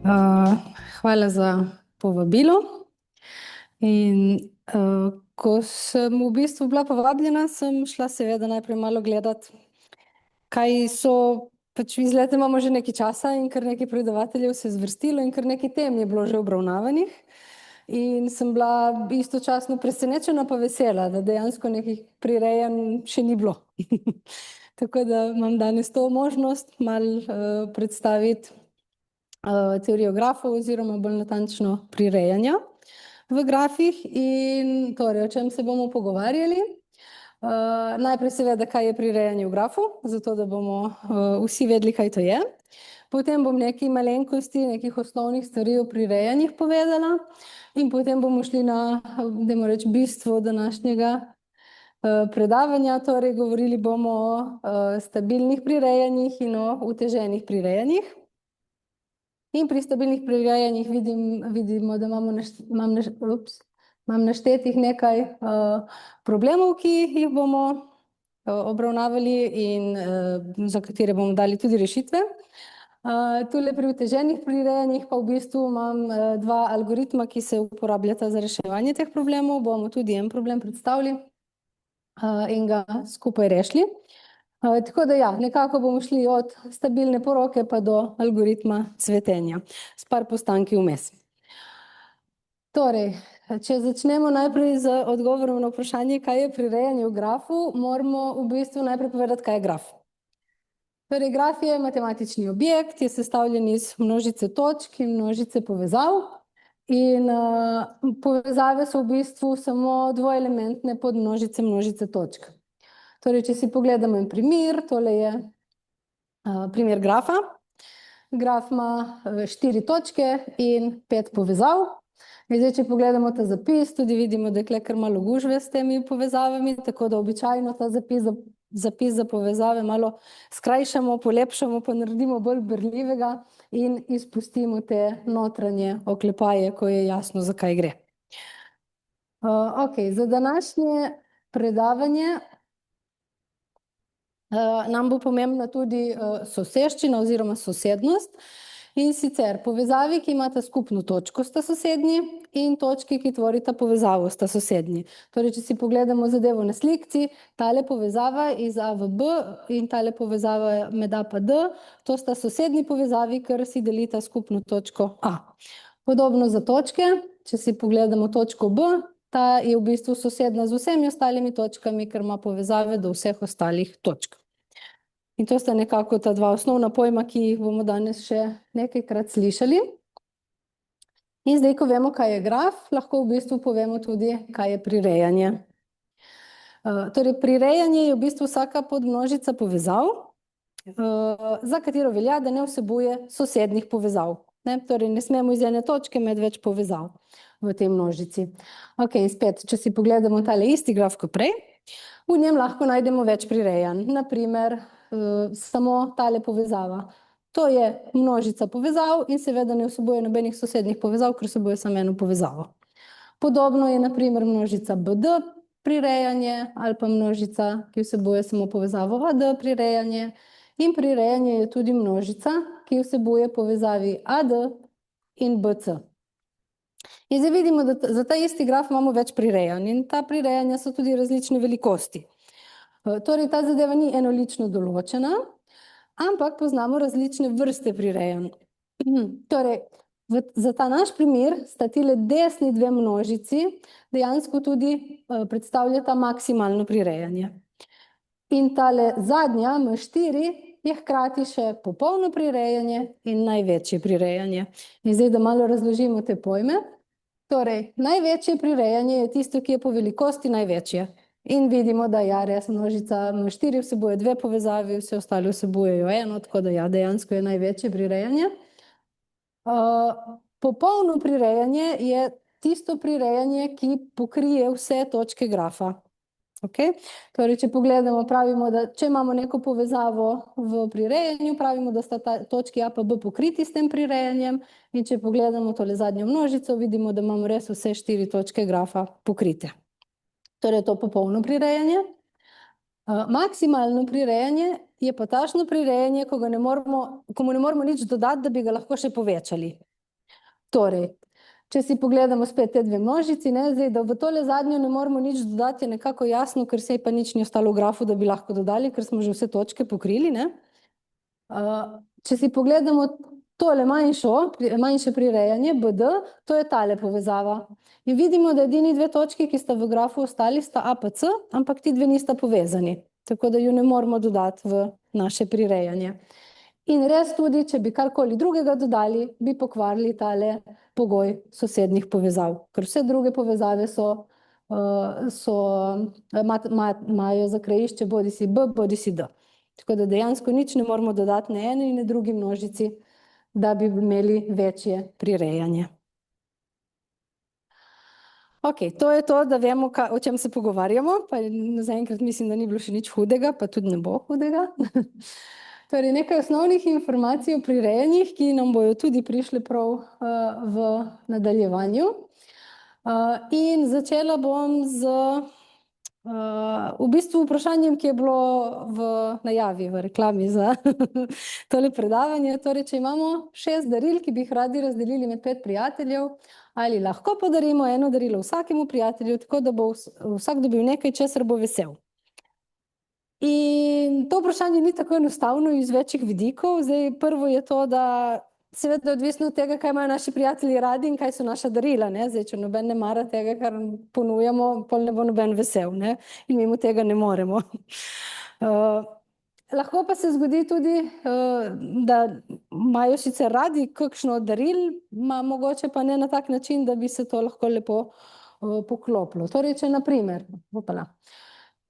Uh, Hvala za povabilo. Ko sem v bistvu bila povabljena, sem šla seveda najprej malo gledati, kaj so, pač izlete imamo že nekaj časa in kar nekaj predavateljev se je zvrstilo in kar nekaj tem je bilo že obravnavanih. In sem bila istočasno presenečena pa vesela, da dejansko nekih prirejanj še ni bilo. Tako da imam danes to možnost malo predstaviti teorijo grafov oziroma bolj natančno prirejanja v grafih. In torej, o čem se bomo pogovarjali? Najprej seveda, kaj je prirejanje v grafu, zato da bomo vsi vedeli, kaj to je. Potem bom nekaj malenkosti, nekih osnovnih stvari o prirejanjih povedala in potem bomo šli na, dajmo reči, bistvo današnjega predavanja. Torej, govorili bomo o stabilnih prirejanjih in o uteženih prirejanjih. In pri stabilnih prirejanjih vidimo, da imam naštetih nekaj problemov, ki jih bomo obravnavali in za katere bomo dali tudi rešitve. Tule pri uteženih prirejanjih pa v bistvu imam dva algoritma, ki se uporabljata za reševanje teh problemov. Bomo tudi en problem predstavili in ga skupaj rešili. Tako da ja, nekako bomo šli od stabilne poroke pa do algoritma cvetenja s par postanki vmes. Torej, če začnemo najprej z odgovorom na vprašanje, kaj je prirejanje v grafu, moramo v bistvu najprej povedati, kaj je graf. Torej, graf je matematični objekt, je sestavljen iz množice točk in množice povezav. In povezave so v bistvu samo dvoelementne podmnožice množice točk. Torej, če si pogledamo en primer, tole je primer grafa. Graf ima 4 točke in 5 povezav. In zdaj, če pogledamo ta zapis, tudi vidimo, da je tukaj kar malo gužve s temi povezavami, tako da običajno ta zapis za povezave malo skrajšamo, polepšamo, pa naredimo bolj berljivega in izpustimo te notranje oklepaje, ko je jasno, za kaj gre. Ok, za današnje predavanje nam bo pomembna tudi soseščina oziroma sosednost. In sicer povezavi, ki imata skupno točko, sta sosednji, in točki, ki tvorita povezavo, sta sosednji. Torej, če si pogledamo zadevo na slikci, tale povezava iz A v B in tale povezava med A pa D, to sta sosednji povezavi, ker si delita skupno točko A. Podobno za točke, če si pogledamo točko B, ta je v bistvu sosedna z vsemi ostalimi točkami, ker ima povezave do vseh ostalih točk. In to sta nekako ta dva osnovna pojma, ki jih bomo danes še nekajkrat slišali. In zdaj, ko vemo, kaj je graf, lahko v bistvu povemo tudi, kaj je prirejanje. Torej, prirejanje je v bistvu vsaka podmnožica povezav, za katero velja, da ne vsebuje sosednjih povezav. Torej, ne smemo iz ene točke imeti več povezav v tej množici. Ok, spet, če si pogledamo tale isti graf kot prej, v njem lahko najdemo več prirejanj. Naprimer, samo tale povezava. To je množica povezav in seveda ne vsebuje nobenih sosednjih povezav, ker vsebuje samo eno povezavo. Podobno je naprimer množica BD prirejanje ali pa množica, ki vsebuje samo povezavo AD prirejanje. In prirejanje je tudi množica, ki vsebuje povezavi AD in BC. In zdaj vidimo, da za ta isti graf imamo več prirejanj in ta prirejanja so tudi različne velikosti. Torej, ta zadeva ni enolično določena, ampak poznamo različne vrste prirejanj. Torej, za ta naš primer sta tile desni dve množici dejansko tudi predstavljata maksimalno prirejanje. In tale zadnja, M4, je hkrati še popolno prirejanje in največje prirejanje. In zdaj, da malo razložimo te pojme. Torej, največje prirejanje je tisto, ki je po velikosti največje. In vidimo, da ja, res množica M4 vsebuje dve povezavi, vse ostale vsebujejo eno, tako da ja, dejansko je največje prirejanje. Popolno prirejanje je tisto prirejanje, ki pokrije vse točke grafa. Okay? Torej, če pogledamo, pravimo, da če imamo neko povezavo v prirejanju, pravimo, da sta ta točki A pa B pokriti s tem prirejanjem, in če pogledamo tole zadnjo množico, vidimo, da imamo res vse 4 točke grafa pokrite. Torej, je to popolno prirejanje. Maksimalno prirejanje je pa takšno prirejanje, ko mu ne moramo nič dodati, da bi ga lahko še povečali. Torej, če si pogledamo spet te dve množici, ne, zdaj, da v tole zadnjo ne moramo nič dodati, je nekako jasno, ker sej pa nič ni ostalo v grafu, da bi lahko dodali, ker smo že vse točke pokrili, ne. Če si pogledamo tole manjše prirejanje, BD, to je tale povezava. In vidimo, da edini dve točki, ki sta v grafu ostali, sta APC, ampak ti dve nista povezani. Tako da ju ne moramo dodati v naše prirejanje. In res tudi, če bi karkoli drugega dodali, bi pokvarili tale pogoj sosednjih povezav. Ker vse druge povezave imajo za krajišče bodisi B, bodisi D. Tako da dejansko nič ne moramo dodati na eni in na drugi množici, da bi imeli večje prirejanje. Ok, to je to, da vemo, o čem se pogovarjamo, pa zaenkrat mislim, da ni bilo še nič hudega, pa tudi ne bo hudega. Torej, nekaj osnovnih informacij o prirejanjih, ki nam bojo tudi prišle prav v nadaljevanju. In začela bom z v bistvu vprašanjem, ki je bilo v najavi, v reklami za tole predavanje. Torej, če imamo 6 daril, ki bi jih radi razdelili med 5 prijateljev, ali lahko podarimo eno darilo vsakemu prijatelju, tako da bo vsak dobil nekaj, česar bo vesel. In to vprašanje ni tako enostavno iz večjih vidikov. Zdaj, prvo je to, da seveda je odvisno od tega, kaj imajo naši prijatelji radi in kaj so naša darila, ne. Zdaj, če noben ne mara tega, kar ponujamo, pol ne bo noben vesel, ne. In mimo tega ne moremo. Lahko pa se zgodi tudi, da imajo sicer radi kakšno od daril, mogoče pa ne na tak način, da bi se to lahko lepo poklopilo. Torej, če na primer,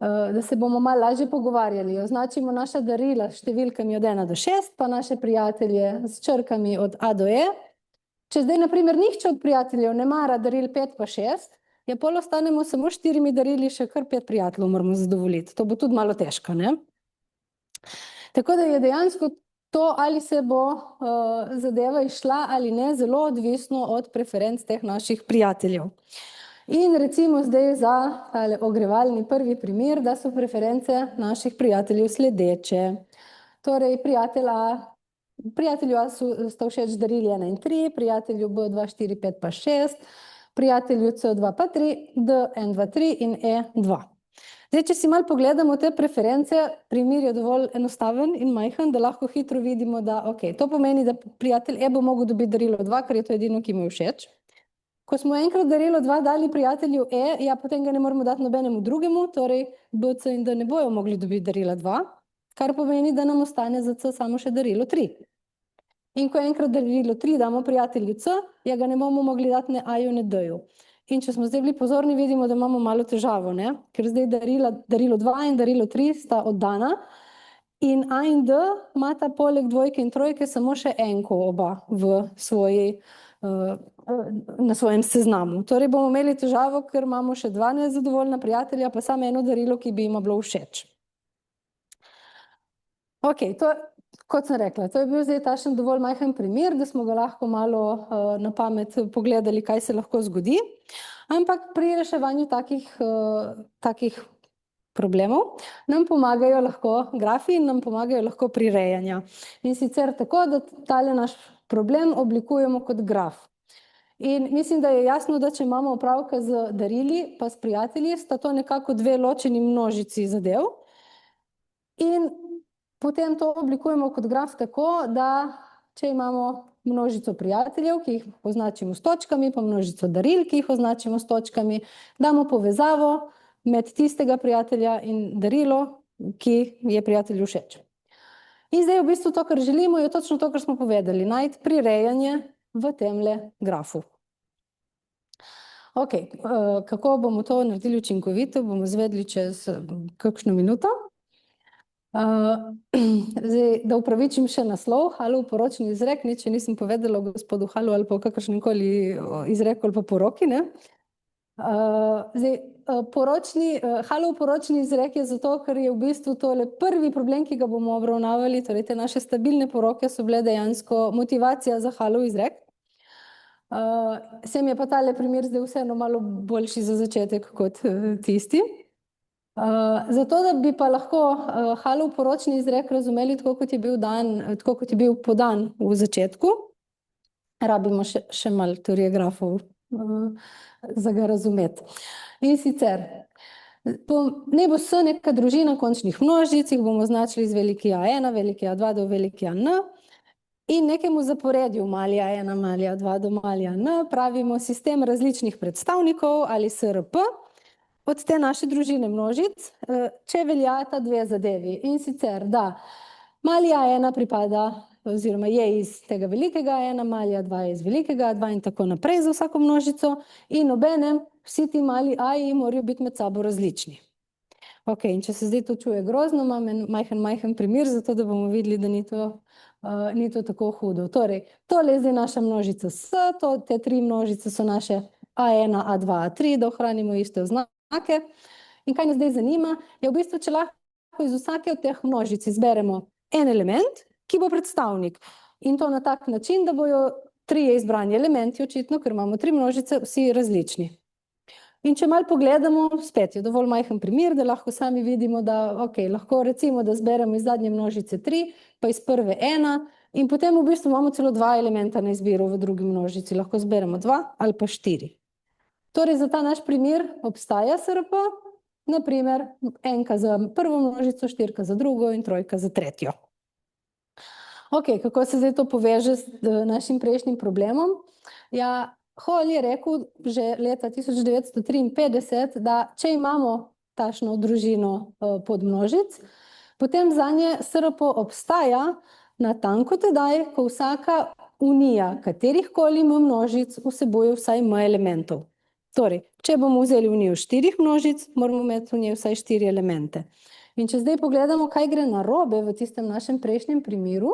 da se bomo malo lažje pogovarjali, označimo naša darila s številkami od 1 do 6, pa naše prijatelje s črkami od A do E. Če zdaj, na primer, nihče od prijateljev ne mara daril 5 pa 6, je pol ostanemo samo 4 darili, še kar 5 prijateljev moramo zadovoljiti. To bo tudi malo težko, ne? Tako da je dejansko to, ali se bo zadeva izšla ali ne, zelo odvisno od preferenc teh naših prijateljev. In recimo zdaj za ogrevalni prvi primer, da so preference naših prijateljev sledeče. Torej, prijatelju A sta všeč darili 1 in 3, prijatelju B 2, 4, 5 pa 6, prijatelju C 2 pa 3, D 1, 2, 3 in E 2. Zdaj, če si malo pogledamo te preference, primer je dovolj enostaven in majhen, da lahko hitro vidimo, da to pomeni, da prijatelj E bo mogel dobiti darilo 2, ker je to edino, ki mu je všeč. Ko smo enkrat darilo 2 dali prijatelju E, ja, potem ga ne moramo dati nobenemu drugemu, torej B, C in D ne bojo mogli dobiti darila 2, kar pomeni, da nam ostane za C samo še darilo 3. In ko enkrat darilo 3 damo prijatelju C, ja, ga ne bomo mogli dati ne A-ju, ne D-ju. In če smo zdaj bili pozorni, vidimo, da imamo malo težavo, ne? Ker zdaj darilo 2 in darilo 3 sta oddana in A in D imata poleg dvojke in trojke samo še enko oba na svojem seznamu. Torej bomo imeli težavo, ker imamo še 2 nezadovoljna prijatelja, pa samo eno darilo, ki bi jima bilo všeč. Ok, kot sem rekla, to je bil zdaj takšen dovolj majhen primer, da smo ga lahko malo na pamet pogledali, kaj se lahko zgodi. Ampak pri reševanju takih problemov nam pomagajo lahko grafi in nam pomagajo lahko prirejanja. In sicer tako, da tale naš problem oblikujemo kot graf. In mislim, da je jasno, da če imamo opravka z darili pa s prijatelji, sta to nekako dve ločeni množici zadev. In potem to oblikujemo kot graf tako, da če imamo množico prijateljev, ki jih označimo s točkami, pa množico daril, ki jih označimo s točkami, damo povezavo med tistega prijatelja in darilo, ki je prijatelju všeč. In zdaj v bistvu to, kar želimo, je točno to, kar smo povedali, najti prirejanje v temle grafu. Ok, kako bomo to naredili učinkovito, bomo izvedli čez kakšno minuto. Zdaj, da upravičim še naslov, Halov poročni izrek, če nisem povedala gospodu Halu ali pa kakršnemkoli izreku ali pa poroki, ne. Zdaj, Halov poročni izrek je zato, ker je v bistvu tole prvi problem, ki ga bomo obravnavali, torej te naše stabilne poroke so bile dejansko motivacija za Halov izrek. Se mi je pa tale primer zdaj vseeno malo boljši za začetek kot tisti. Zato, da bi pa lahko Halov poročni izrek razumeli tako, kot je bil podan v začetku, rabimo še malo teorije grafov za ga razumeti. In sicer, naj bo S neka družina končnih množic, jih bomo označili z veliki A1, veliki A2 do veliki AN, in nekemu zaporedju mali A1, mali A2 do mali AN pravimo sistem različnih predstavnikov ali SRP od te naše družine množic, če veljata dve zadevi. In sicer, da mali A1 pripada oziroma je iz tega velikega A1, mali A2 je iz velikega A2 in tako naprej za vsako množico, in obenem vsi ti mali A-ji morajo biti med sabo različni. Ok, in če se zdaj to čuje grozno, imam en majhen primer, zato da bomo videli, da ni to tako hudo. Torej, tole je zdaj naša množica S, te tri množice so naše A1, A2, A3, da ohranimo iste oznake. In kaj nas zdaj zanima, je v bistvu, če lahko iz vsake od teh množic izberemo en element, ki bo predstavnik. In to na tak način, da bojo trije izbrani elementi, očitno, ker imamo tri množice, vsi različni. In če malo pogledamo, spet je dovolj majhen primer, da lahko sami vidimo, da lahko recimo, da zberemo iz zadnje množice 3, pa iz prve 1, in potem v bistvu imamo celo dva elementa na izbiro v drugi množici. Lahko zberemo 2 ali pa 4. Torej, za ta naš primer obstaja SRP, naprimer enka za prvo množico, 4 za drugo in 3 za tretjo. Ok, kako se zdaj to poveže z našim prejšnjim problemom? Ja, Hall je rekel že leta 1953, da če imamo takšno družino podmnožic, potem zanje SRP obstaja natanko tedaj, ko vsaka unija katerihkoli M množic vsebuje vsaj M elementov. Torej, če bomo vzeli unijo 4 množic, moramo imeti v njej vsaj 4 elemente. In če zdaj pogledamo, kaj gre narobe v tistem našem prejšnjem primeru,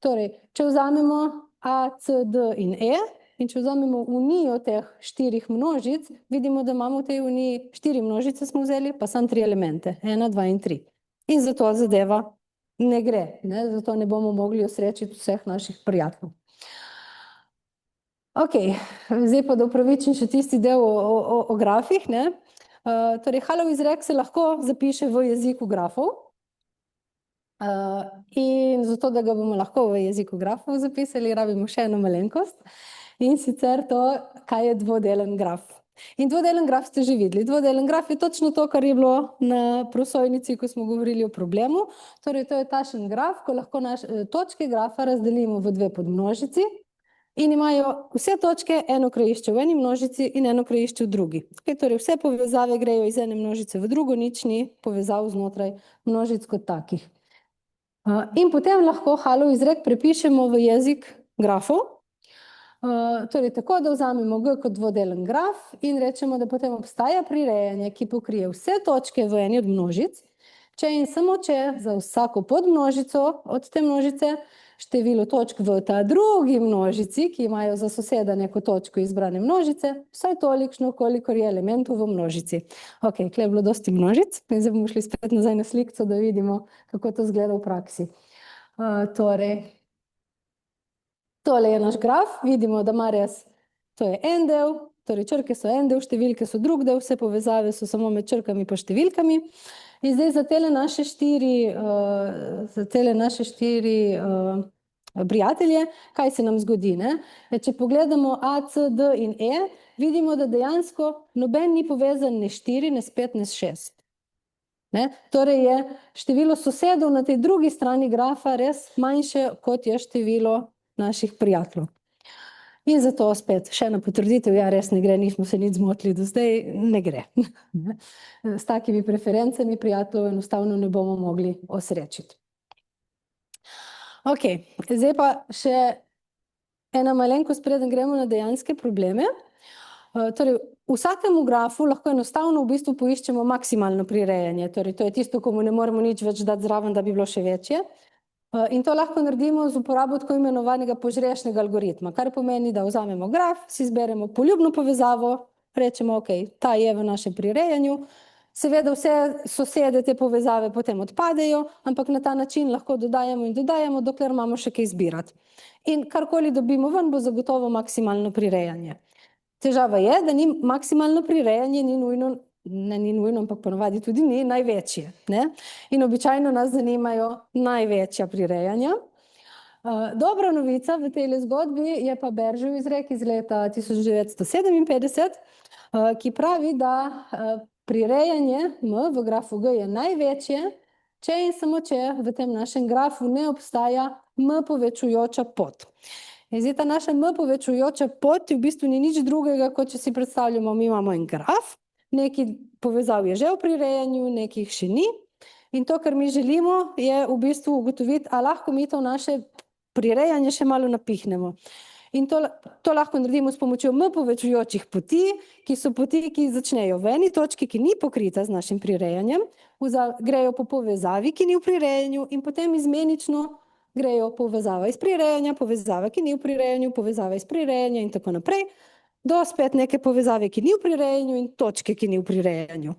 torej, če vzamemo A, C, D in E, in če vzamemo unijo teh 4 množic, vidimo, da imamo v tej uniji 4 množice smo vzeli, pa samo 3 elemente, 1, 2 in 3. In zato zadeva ne gre, zato ne bomo mogli osrečiti vseh naših prijateljev. Ok, zdaj pa da upravičim še tisti del o grafih. Torej, Hallov izrek se lahko zapiše v jeziku grafov. In zato, da ga bomo lahko v jeziku grafov zapisali, rabimo še eno malenkost. In sicer to, kaj je dvodelen graf. In dvodelen graf ste že videli. Dvodelen graf je točno to, kar je bilo na prosojnici, ko smo govorili o problemu. Torej, to je takšen graf, ko lahko točke grafa razdelimo v dve podmnožici in imajo vse točke eno krajišče v eni množici in eno krajišče v drugi. Torej, vse povezave grejo iz ene množice v drugo, nič ni povezav znotraj množic kot takih. In potem lahko Hallov izrek prepišemo v jezik grafov. Torej, tako da vzamemo G kot dvodelen graf in rečemo, da potem obstaja prirejanje, ki pokrije vse točke v eni od množic, če in samo če za vsako podmnožico od te množice število točk v ta drugi množici, ki imajo za soseda neko točko izbrane množice, vsaj tolikšno, kolikor je elementov v množici. Ok, tukaj je bilo dosti množic, in zdaj bomo šli spet nazaj na slikco, da vidimo, kako to izgleda v praksi. Torej, tole je naš graf, vidimo, da ima res, to je en del, torej črke so en del, številke so drug del, vse povezave so samo med črkami pa številkami. In zdaj za tele naše štiri prijatelje, kaj se nam zgodi? Če pogledamo A, C, D in E, vidimo, da dejansko noben ni povezan ne 4, ne 5, ne 6. Torej je število sosedov na tej drugi strani grafa res manjše, kot je število naših prijateljev. In zato spet še ena potrditev, ja, res ne gre, nismo se nič zmotili do zdaj, ne gre. S takimi preferencami prijateljev enostavno ne bomo mogli osrečiti. Ok, zdaj pa še ena malenkost, preden gremo na dejanske probleme. Torej, v vsakemu grafu lahko enostavno v bistvu poiščemo maksimalno prirejanje, torej to je tisto, ko mu ne moremo nič več dati zraven, da bi bilo še večje. In to lahko naredimo z uporabo tako imenovanega požrešnega algoritma, kar pomeni, da vzamemo graf, si izberemo poljubno povezavo, rečemo, ok, ta je v našem prirejanju, seveda vse sosede te povezave potem odpadejo, ampak na ta način lahko dodajamo in dodajamo, dokler imamo še kaj izbirati. In karkoli dobimo ven, bo zagotovo maksimalno prirejanje. Težava je, da maksimalno prirejanje ni nujno ne ni nujno, ampak ponovadi tudi ni, največje, ne? In običajno nas zanimajo največja prirejanja. Dobra novica v tej zgodbi je pa Beržev izrek iz leta 1957, ki pravi, da prirejanje M v grafu G je največje, če in samo če v tem našem grafu ne obstaja M povečujoča pot. In zdaj ta naša M povečujoča pot v bistvu ni nič drugega, kot če si predstavljamo, mi imamo en graf, nekaj povezav je že v prirejanju, nekih še ni. In to, kar mi želimo, je v bistvu ugotoviti, a lahko mi to naše prirejanje še malo napihnemo. In to lahko naredimo s pomočjo M povečujočih poti, ki so poti, ki začnejo v eni točki, ki ni pokrita z našim prirejanjem, grejo po povezavi, ki ni v prirejanju, in potem izmenično grejo povezava iz prirejanja, povezava, ki ni v prirejanju, povezava iz prirejanja in tako naprej, do spet neke povezave, ki ni v prirejanju in točke, ki ni v prirejanju.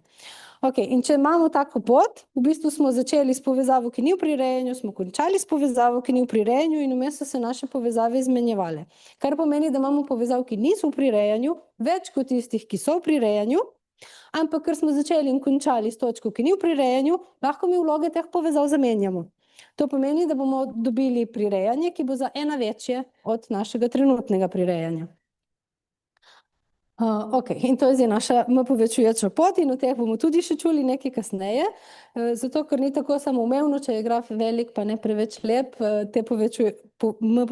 Ok, in če imamo tako pot, v bistvu smo začeli s povezavo, ki ni v prirejanju, smo končali s povezavo, ki ni v prirejanju in vmes so se naše povezave izmenjevale. Kar pomeni, da imamo povezav, ki niso v prirejanju, več kot tistih, ki so v prirejanju, ampak ker smo začeli in končali s točko, ki ni v prirejanju, lahko mi vloge teh povezav zamenjamo. To pomeni, da bomo dobili prirejanje, ki bo za ena večje od našega trenutnega prirejanja. Ok, in to je zdaj naša M povečujoča pot in o teh bomo tudi še čuli nekaj kasneje, zato ker ni tako samoumevno, če je graf velik pa ne preveč lep, te M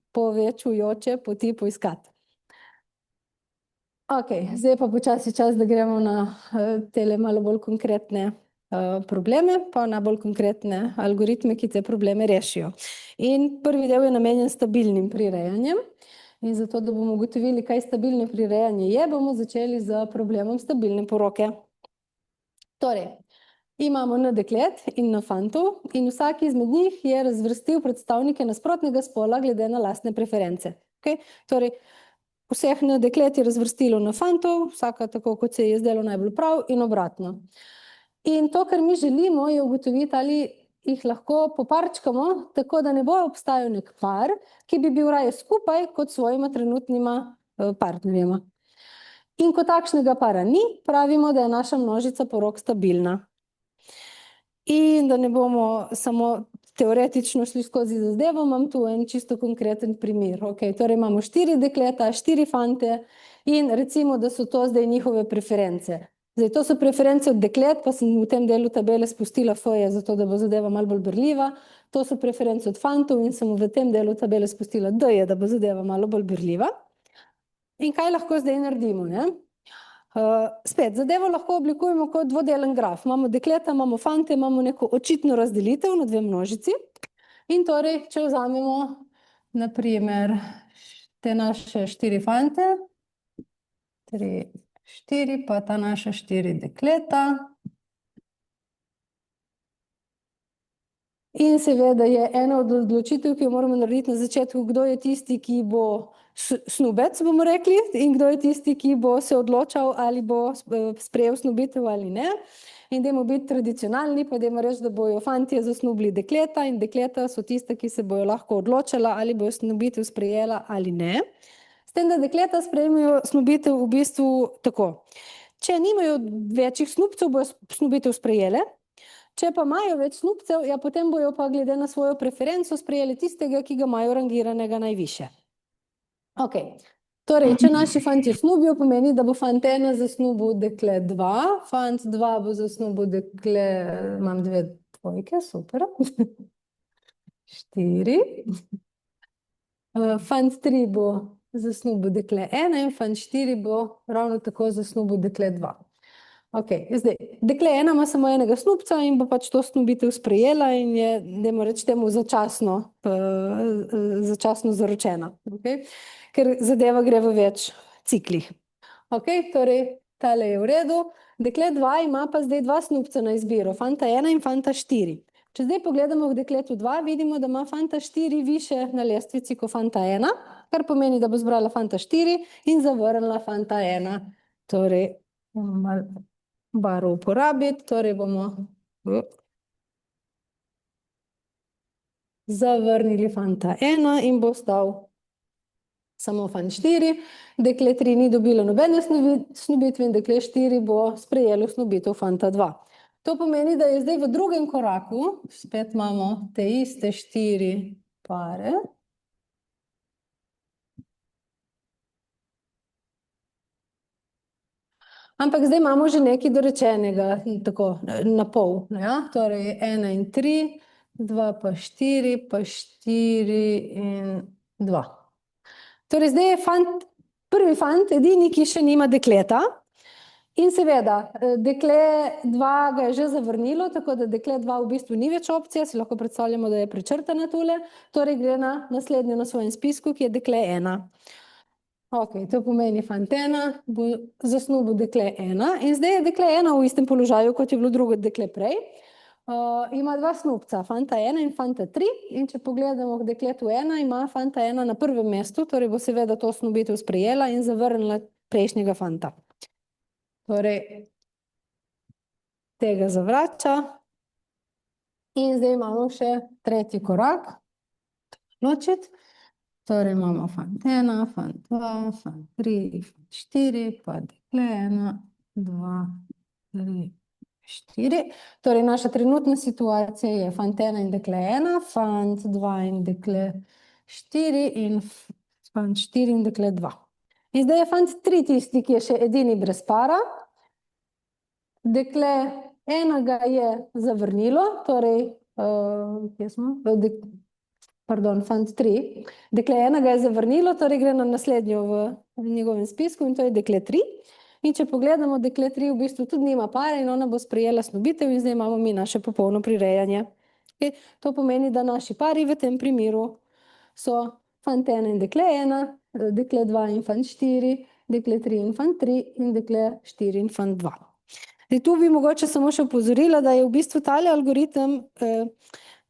povečujoče poti poiskati. Ok, zdaj pa počasi čas, da gremo na tele malo bolj konkretne probleme, pa na bolj konkretne algoritme, ki te probleme rešijo. In prvi del je namenjen stabilnim prirejanjem. In zato, da bomo ugotovili, kaj stabilno prirejanje je, bomo začeli z problemom stabilne poroke. Torej, imamo N deklet in N fantov in vsak izmed njih je razvrstil predstavnike nasprotnega spola glede na lastne preference. Okay? Torej, vseh N deklet je razvrstilo N fantov, vsaka tako, kot se je zdelo najbolj prav in obratno. In to, kar mi želimo, je ugotoviti, ali jih lahko poparčkamo, tako da ne bo obstajal nek par, ki bi bil raje skupaj kot svojima trenutnima partnerjema. In ko takšnega para ni, pravimo, da je naša množica porok stabilna. In da ne bomo samo teoretično šli skozi zadevo, imam tu en čisto konkreten primer. Okay, torej imamo 4 dekleta, 4 fante in recimo, da so to zdaj njihove preference. Zdaj, to so preference od deklet, pa sem v tem delu tabele spustila F-je, zato da bo zadeva malo bolj berljiva. To so preference od fantov in sem v tem delu tabele spustila D-je, da bo zadeva malo bolj berljiva. In kaj lahko zdaj naredimo, ne? Spet, zadevo lahko oblikujemo kot dvodelen graf. Imamo dekleta, imamo fante, imamo neko očitno razdelitev na dve množici. In torej, če vzamemo, na primer, te naše 4 fante, 3, 4, pa ta naša 4 dekleta. In seveda je ena od odločitev, ki jo moramo narediti na začetku, kdo je tisti, ki bo snubec, bomo rekli, in kdo je tisti, ki bo se odločal, ali bo sprejel snubitev ali ne. In dajmo biti tradicionalni, pa dajmo reči, da bojo fantje zasnubili dekleta in dekleta so tiste, ki se bojo lahko odločala, ali bojo snubitev sprejela ali ne. S tem, da dekleta sprejmejo snubitev v bistvu tako. Če nimajo večjih snubcev, bojo snubitev sprejele. Če pa imajo več snubcev, ja, potem bojo pa glede na svojo preferenco sprejeli tistega, ki ga imajo rangiranega najviše. Ok, torej, če naši fantje snubijo, pomeni, da bo fant 1 zasnubil dekle 2, fant 2 bo zasnubil dekle, imam 2 dvojke, super, 4, fant 3 bo zasnubil dekle 1 in fant 4 bo ravno tako zasnubil dekle 2. Ok, zdaj, dekle 1 ima samo enega snubca in bo pač to snubitev sprejela in je, dajmo reči temu, začasno zaročena. Okay? Ker zadeva gre v več ciklih. Ok, torej, tale je v redu. Dekle 2 ima pa zdaj 2 snubca na izbiro, fanta 1 in fanta 4. Če zdaj pogledamo v dekletu 2, vidimo, da ima fanta 4 više na lestvici kot fanta 1, kar pomeni, da bo zbrala fanta 4 in zavrnila fanta 1. Torej, malo barvo uporabiti, torej bomo zavrnili fanta 1 in bo stal samo fant 4, dekle 3 ni dobilo nobene snubitve in dekle 4 bo sprejelo snubitev fanta 2. To pomeni, da je zdaj v drugem koraku, spet imamo te iste 4 pare. Ampak zdaj imamo že nekaj dorečenega, tako na pol. Ja? Torej 1 in 3, 2 pa 4, pa 4 in 2. Torej zdaj je prvi fant edini, ki še nima dekleta. In seveda, dekle 2 ga je že zavrnilo, tako da dekle 2 v bistvu ni več opcija, si lahko predstavljamo, da je prečrtana tule, torej gre na naslednjo na svojem spisku, ki je dekle 1. Ok, to pomeni fant 1 bo zasnubil dekle 1 in zdaj je dekle 1 v istem položaju, kot je bilo drugo dekle prej. Ima 2 snubca, fanta 1 in fanta 3 in če pogledamo k dekletu 1, ima fanta 1 na prvem mestu, torej bo seveda to snubitev sprejela in zavrnila prejšnjega fanta. Torej, tega zavrača. In zdaj imamo še tretji korak. Ločiti. Torej imamo fant 1, fant 2, fant 3, fant 4, pa dekle 1, 2, 3, 4. Torej naša trenutna situacija je fant 1 in dekle 1, fant 2 in dekle 4 in fant 4 in dekle 2. In zdaj je fant 3 tisti, ki je še edini brez para. Dekle 1 ga je zavrnilo, torej, kje smo? Pardon, fant 3. Dekle 1 ga je zavrnilo, torej gre na naslednjo v njegovem spisku in to je dekle 3. In če pogledamo, dekle 3 v bistvu tudi nima pare in ona bo sprejela snubitev in zdaj imamo mi naše popolno prirejanje. Okay. To pomeni, da naši pari v tem primeru so fant 1 in dekle 1, dekle 2 in fant 4, dekle 3 in fant 3 in dekle 4 in fant 2. Zdaj, tu bi mogoče samo še opozorila, da je v bistvu tale algoritem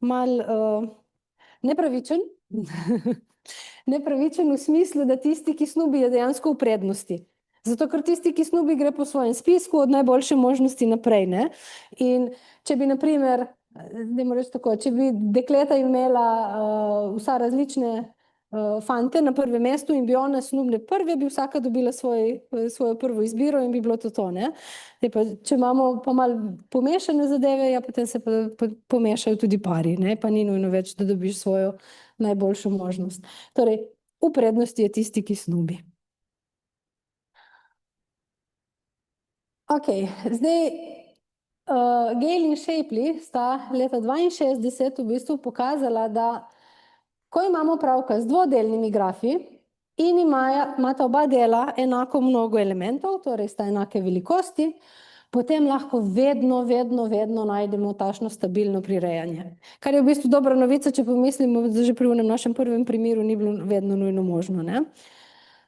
malo nepravičen. Nepravičen v smislu, da tisti, ki snubi, je dejansko v prednosti. Zato, ker tisti, ki snubi, gre po svojem spisku od najboljše možnosti naprej, ne. In če bi, na primer, dajmo reči tako, če bi dekleta imela vsa različne fante na prvem mestu in bi one snubile prve, bi vsaka dobila svojo prvo izbiro in bi bilo to, ne. Zdaj pa, če imamo pa malo pomešane zadeve, ja, potem se pa pomešajo tudi pari, ne, pa ni nujno več, da dobiš svojo najboljšo možnost. Torej, v prednosti je tisti, ki snubi. Ok, zdaj, Gale in Shapley sta leta 62 v bistvu pokazala, da ko imamo pravka z dvodelnimi grafi in imata oba dela enako mnogo elementov, torej sta enake velikosti, potem lahko vedno najdemo takšno stabilno prirejanje. Kar je v bistvu dobra novica, če pomislimo, da že pri našem prvem primeru ni bilo vedno nujno možno, ne.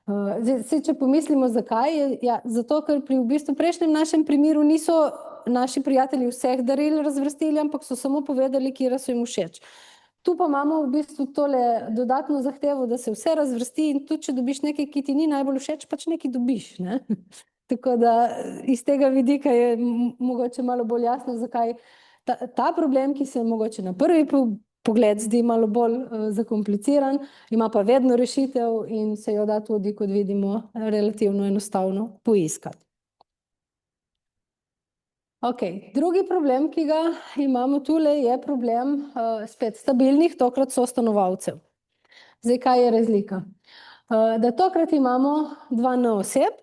Zdaj, če pomislimo, zakaj, ja, zato, ker pri v bistvu prejšnjem našem primeru niso naši prijatelji vseh daril razvrstili, ampak so samo povedali, katera so jim všeč. Tu pa imamo v bistvu tole dodatno zahtevo, da se vse razvrsti in tudi, če dobiš nekaj, ki ti ni najbolj všeč, pač nekaj dobiš, ne. Tako da iz tega vidika je mogoče malo bolj jasno, zakaj ta problem, ki se mogoče na prvi pogled zdi malo bolj zakompliciran, ima pa vedno rešitev in se jo da tudi, kot vidimo, relativno enostavno poiskati. Ok, drugi problem, ki ga imamo tule, je problem spet stabilnih, tokrat sostanovalcev. Zdaj, kaj je razlika? Da tokrat imamo 2 N oseb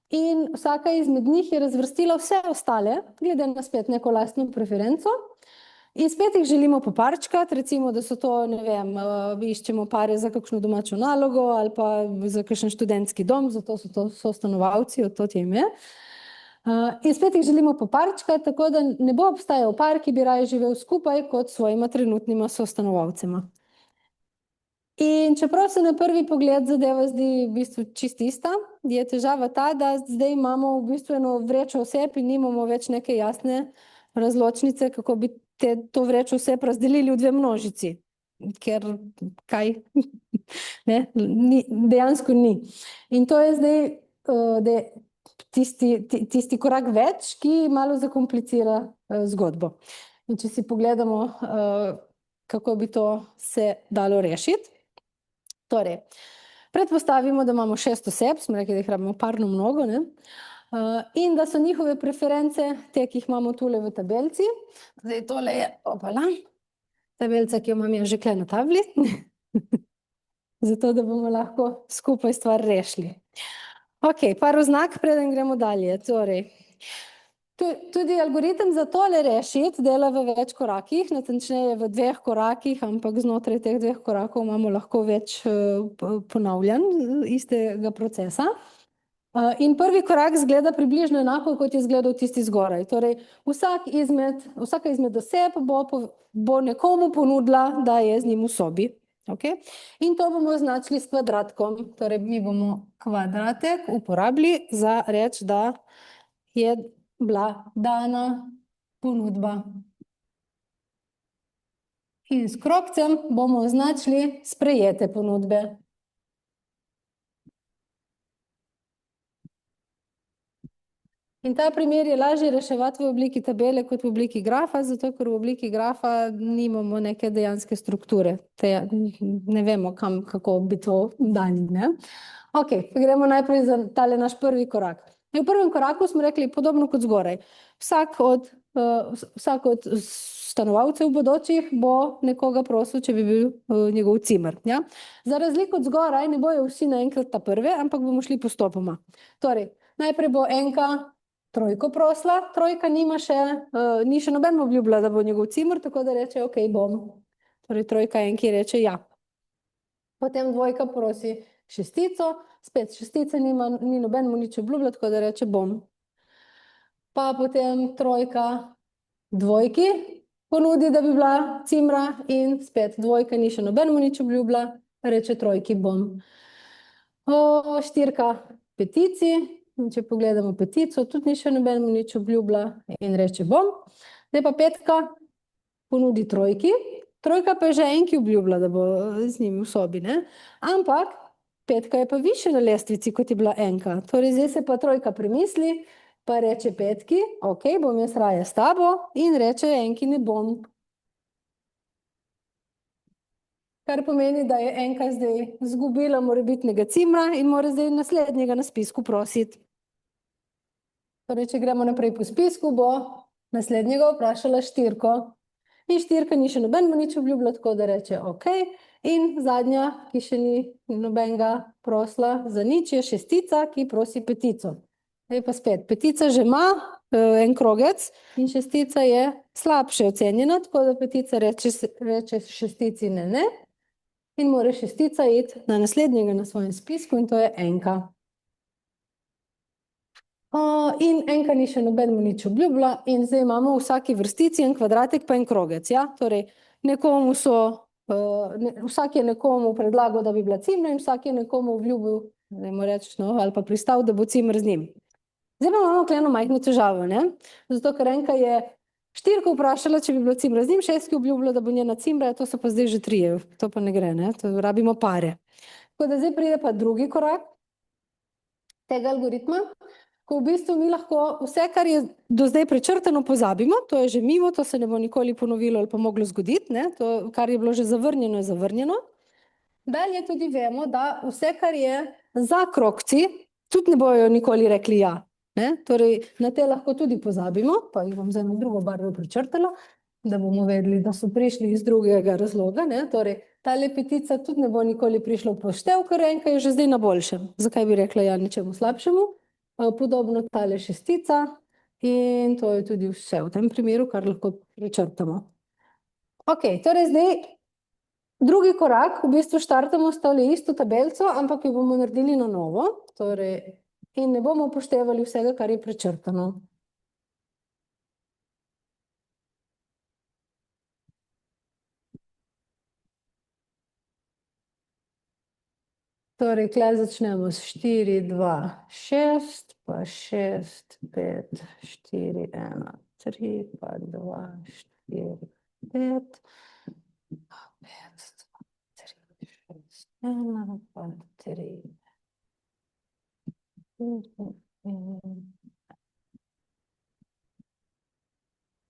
in vsaka izmed njih je razvrstila vse ostale, glede na spet neko lastno preferenco. In spet jih želimo poparčkati, recimo, da so to, ne vem, iščemo pare za kakšno domačo nalogo ali pa za kakšen študentski dom, zato so to sostanovalci, od tod je ime. In spet jih želimo poparčkati, tako da ne bo obstajal par, ki bi raje živel skupaj kot svojima trenutnima sostanovalcema. In čeprav se na prvi pogled zadeva zdi v bistvu čisto ista, je težava ta, da zdaj imamo v bistvu eno vrečo oseb in nimamo več neke jasne razločnice, kako bi to vrečo oseb razdelili v 2 množici. Ker kaj? Ne, dejansko ni. In to je zdaj tisti korak več, ki malo zakomplicira zgodbo. In če si pogledamo, kako bi to se dalo rešiti. Torej, Predpostavimo, da imamo 6 oseb, smo rekli, da jih rabimo parno mnogo, ne? In da so njihove preference, te, ki jih imamo tule v tabelci. Zdaj tole je, opala, tabelca, ki jo imam jaz že kle na tabli, zato da bomo lahko skupaj stvar rešili. Ok, par oznak, preden gremo dalje. Torej, tudi algoritem za tole rešiti dela v več korakih, natančneje v 2 korakih, ampak znotraj teh 2 korakov imamo lahko več ponavljanj istega procesa. In prvi korak zgleda približno enako, kot je izgledal tisti zgoraj. Torej, vsaka izmed oseb bo nekomu ponudila, da je z njim v sobi. Okay? In to bomo označili s kvadratkom. Torej, mi bomo kvadratek uporabili za reči, da je bila dana ponudba. In s krogcem bomo označili sprejete ponudbe. In ta primer je lažje reševati v obliki tabele kot v obliki grafa, zato ker v obliki grafa nimamo neke dejanske strukture. Ne vemo, kako bi to dali. Ne? Ok, gremo najprej za tale naš prvi korak. V prvem koraku smo rekli podobno kot zgoraj. Vsak od stanovalcev bodočih bo nekoga prosil, če bi bil njegov cimer. Ja? Za razliko od zgoraj ne bojo vsi naenkrat ta prve, ampak bomo šli postopoma. Torej, najprej bo enka trojko prosla, trojka ni še noben obljubila, da bo njegov cimer, tako da reče, ok, bom. Torej, trojka enki reče ja. Potem dvojka prosi šestico, spet šestica ni noben mu nič obljubila, tako da reče bom. Pa potem trojka dvojki ponudi, da bi bila cimra in spet dvojka ni še noben mu nič obljubila, reče trojki bom. Štirka petici, in če pogledamo petico, tudi ni še noben mu nič obljubila in reče bom. Zdaj pa petka ponudi trojki, trojka pa je že enki obljubila, da bo z njim v sobi, ne? Ampak petka je pa više na lestvici, kot je bila enka. Torej, zdaj se pa trojka premisli, pa reče petki, ok, bom jaz raje s tabo in reče enki ne bom. Kar pomeni, da je enka zdaj zgubila morebitnega cimra in mora zdaj naslednjega na spisku prositi. Torej, če gremo naprej po spisku, bo naslednjega vprašala štirko. In štirka ni še noben mu nič obljubila, tako da reče ok. In zadnja, ki še ni nobenega prosla za nič, je šestica, ki prosi petico. Zdaj pa spet, petica že ima en krogec in šestica je slabše ocenjena, tako da petica reče šestici ne. In mora šestica iti na naslednjega na svojem spisku in to je enka. In enka ni še noben mu nič obljubila in zdaj imamo v vsaki vrstici en kvadratek pa en krogec. Ja? Torej, vsak je nekomu predlagal, da bi bila cimra in vsak je nekomu obljubil, ali pa pristal, da bo cimer z njim. Zdaj pa imamo eno majhno težavo, ne? Zato, ker enka je štirko vprašala, če bi bila cimra z njim, šestki obljubila, da bo njena cimra, to so pa zdaj že trije, to pa ne gre, ne? To rabimo pare. Tako da zdaj pride pa drugi korak tega algoritma, ko v bistvu mi lahko vse, kar je do zdaj prečrtano, pozabimo, to je že mimo, to se ne bo nikoli ponovilo ali pa moglo zgoditi, ne? To, kar je bilo že zavrnjeno, je zavrnjeno. Dalje tudi vemo, da vse, kar je za krogci, tudi ne bojo nikoli rekli ja. Ne? Torej, na te lahko tudi pozabimo, pa jih bom zdaj na drugo barvo prečrtala, da bomo vedeli, da so prišli iz drugega razloga. Ne? Torej, tale petica tudi ne bo nikoli prišla v poštev, ker enka je že zdaj na boljšem. Zakaj bi rekla ja ničemu slabšemu? Podobno tale šestica in to je tudi vse v tem primeru, kar lahko prečrtamo. Ok, torej zdaj drugi korak, v bistvu štartamo s tole isto tabelco, ampak jo bomo naredili na novo, torej in ne bomo upoštevali vsega, kar je prečrtano. Torej, tukaj začnemo s 4, 2, 6, pa 6, 5, 4, 1, 3, pa 2, 4, 5, 5, 3, 6, 1, pa 3.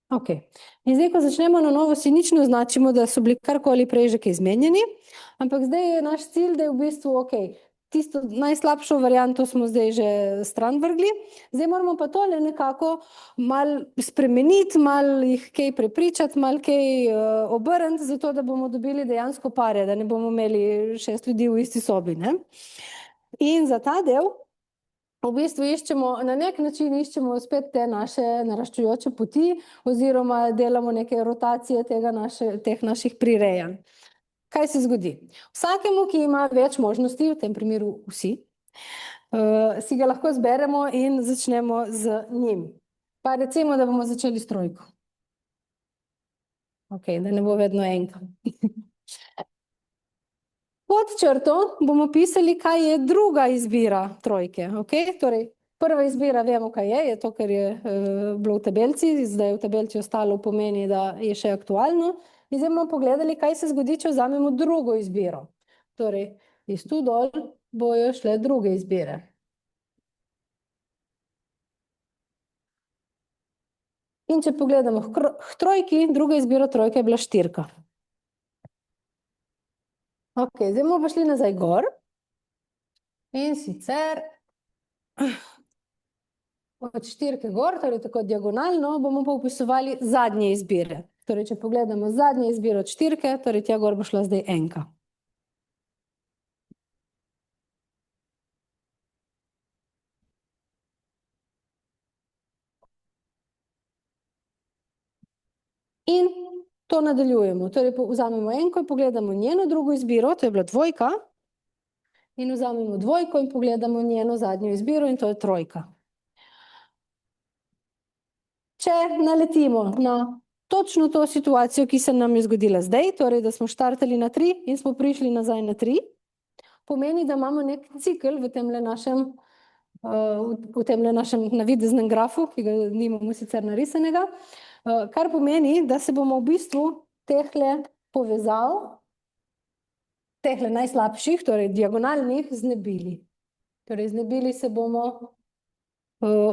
Ok, in zdaj, ko začnemo na novo, si nič ne označimo, da so bili karkoli prej že kaj izmenjeni, ampak zdaj je naš cilj, da je v bistvu ok, tisto najslabšo varianto smo zdaj že stran vrgli, zdaj moramo pa tole nekako malo spremeniti, malo jih kaj prepričati, malo kaj obrniti, zato da bomo dobili dejansko pare, da ne bomo imeli 6 ljudi v isti sobi, ne. In za ta del v bistvu iščemo, na nek način iščemo spet te naše naraščujoče poti oziroma delamo neke rotacije teh naših prirejanj. Kaj se zgodi? Vsakemu, ki ima več možnosti, v tem primeru vsi, si ga lahko zberemo in začnemo z njim. Pa recimo, da bomo začeli s trojko. Ok, da ne bo vedno enka. Pod črto bomo pisali, kaj je druga izbira trojke, ok? Torej, prva izbira vemo, kaj je to, kar je bilo v tabelci, zdaj v tabelci ostalo pomeni, da je še aktualno. In zdaj bomo pogledali, kaj se zgodi, če vzamemo drugo izbiro. Torej, iz tu dol bojo šle druge izbire. In če pogledamo k trojki, druga izbira trojke je bila 4. Ok, zdaj bomo pa šli nazaj gor. In sicer od 4 gor, torej tako diagonalno, bomo pa vpisovali zadnje izbire. Torej, če pogledamo zadnje izbire od 4, torej tja gor bo šla zdaj enka. In to nadaljujemo. Torej, vzamemo enko in pogledamo njeno drugo izbiro, to je bila 2. In vzamemo 2 in pogledamo njeno zadnjo izbiro in to je 3. Če naletimo na točno to situacijo, ki se nam je zgodila zdaj, torej, da smo štartali na 3 in smo prišli nazaj na 3, pomeni, da imamo nek cikel v temle našem navideznem grafu, ki ga nimamo sicer narisanega, kar pomeni, da se bomo v bistvu tehle povezav, tehle najslabših, torej diagonalnih, znebili. Torej, znebili se bomo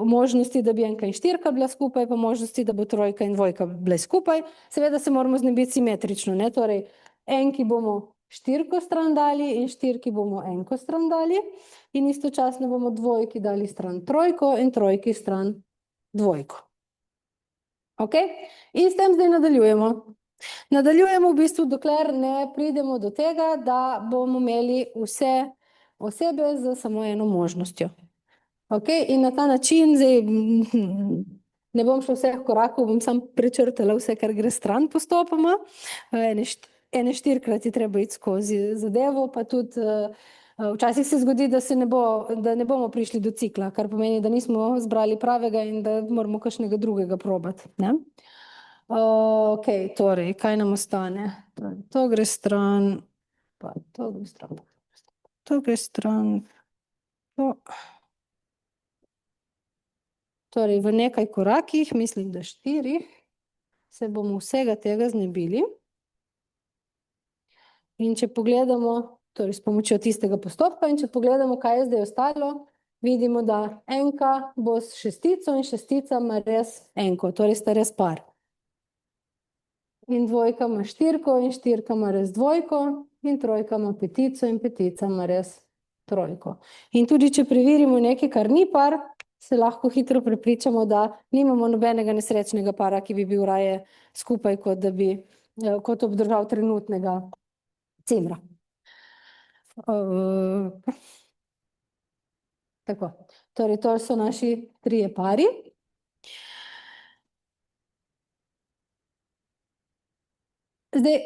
možnosti, da bi enka in 4 bila skupaj, pa možnosti, da bo 3 in 2 bile skupaj. Seveda se moramo znebiti simetrično, ne, torej enki bomo 4 stran dali in 4 bomo enko stran dali in istočasno bomo 2 dali stran 3 in 3 stran 2. Ok? In s tem zdaj nadaljujemo. Nadaljujemo v bistvu, dokler ne pridemo do tega, da bomo imeli vse osebe z samo eno možnostjo. Ok, in na ta način, zdaj ne bom šla vseh korakov, bom samo prečrtala vse, kar gre stran postopoma. Ene 4-krat je treba iti skozi zadevo, pa tudi včasih se zgodi, da ne bomo prišli do cikla, kar pomeni, da nismo zbrali pravega in da moramo kakšnega drugega probati, ne? Ok, torej, kaj nam ostane? To gre stran, pa to gre stran, to gre stran, to. Torej, v nekaj korakih, mislim, da 4, se bomo vsega tega znebili. In če pogledamo, torej s pomočjo tistega postopka, in če pogledamo, kaj je zdaj ostalo, vidimo, da enka bo s 6 in 6 ima res enko, torej sta res par. In 2 ima 4 in 4 ima res 2 in 3 ima 5 in 5 ima res 3. In tudi, če preverimo nekaj, kar ni par, se lahko hitro prepričamo, da nimamo nobenega nesrečnega para, ki bi bil raje skupaj, kot obdržal trenutnega cimra. Tako, torej to so naši 3 pari. Zdaj,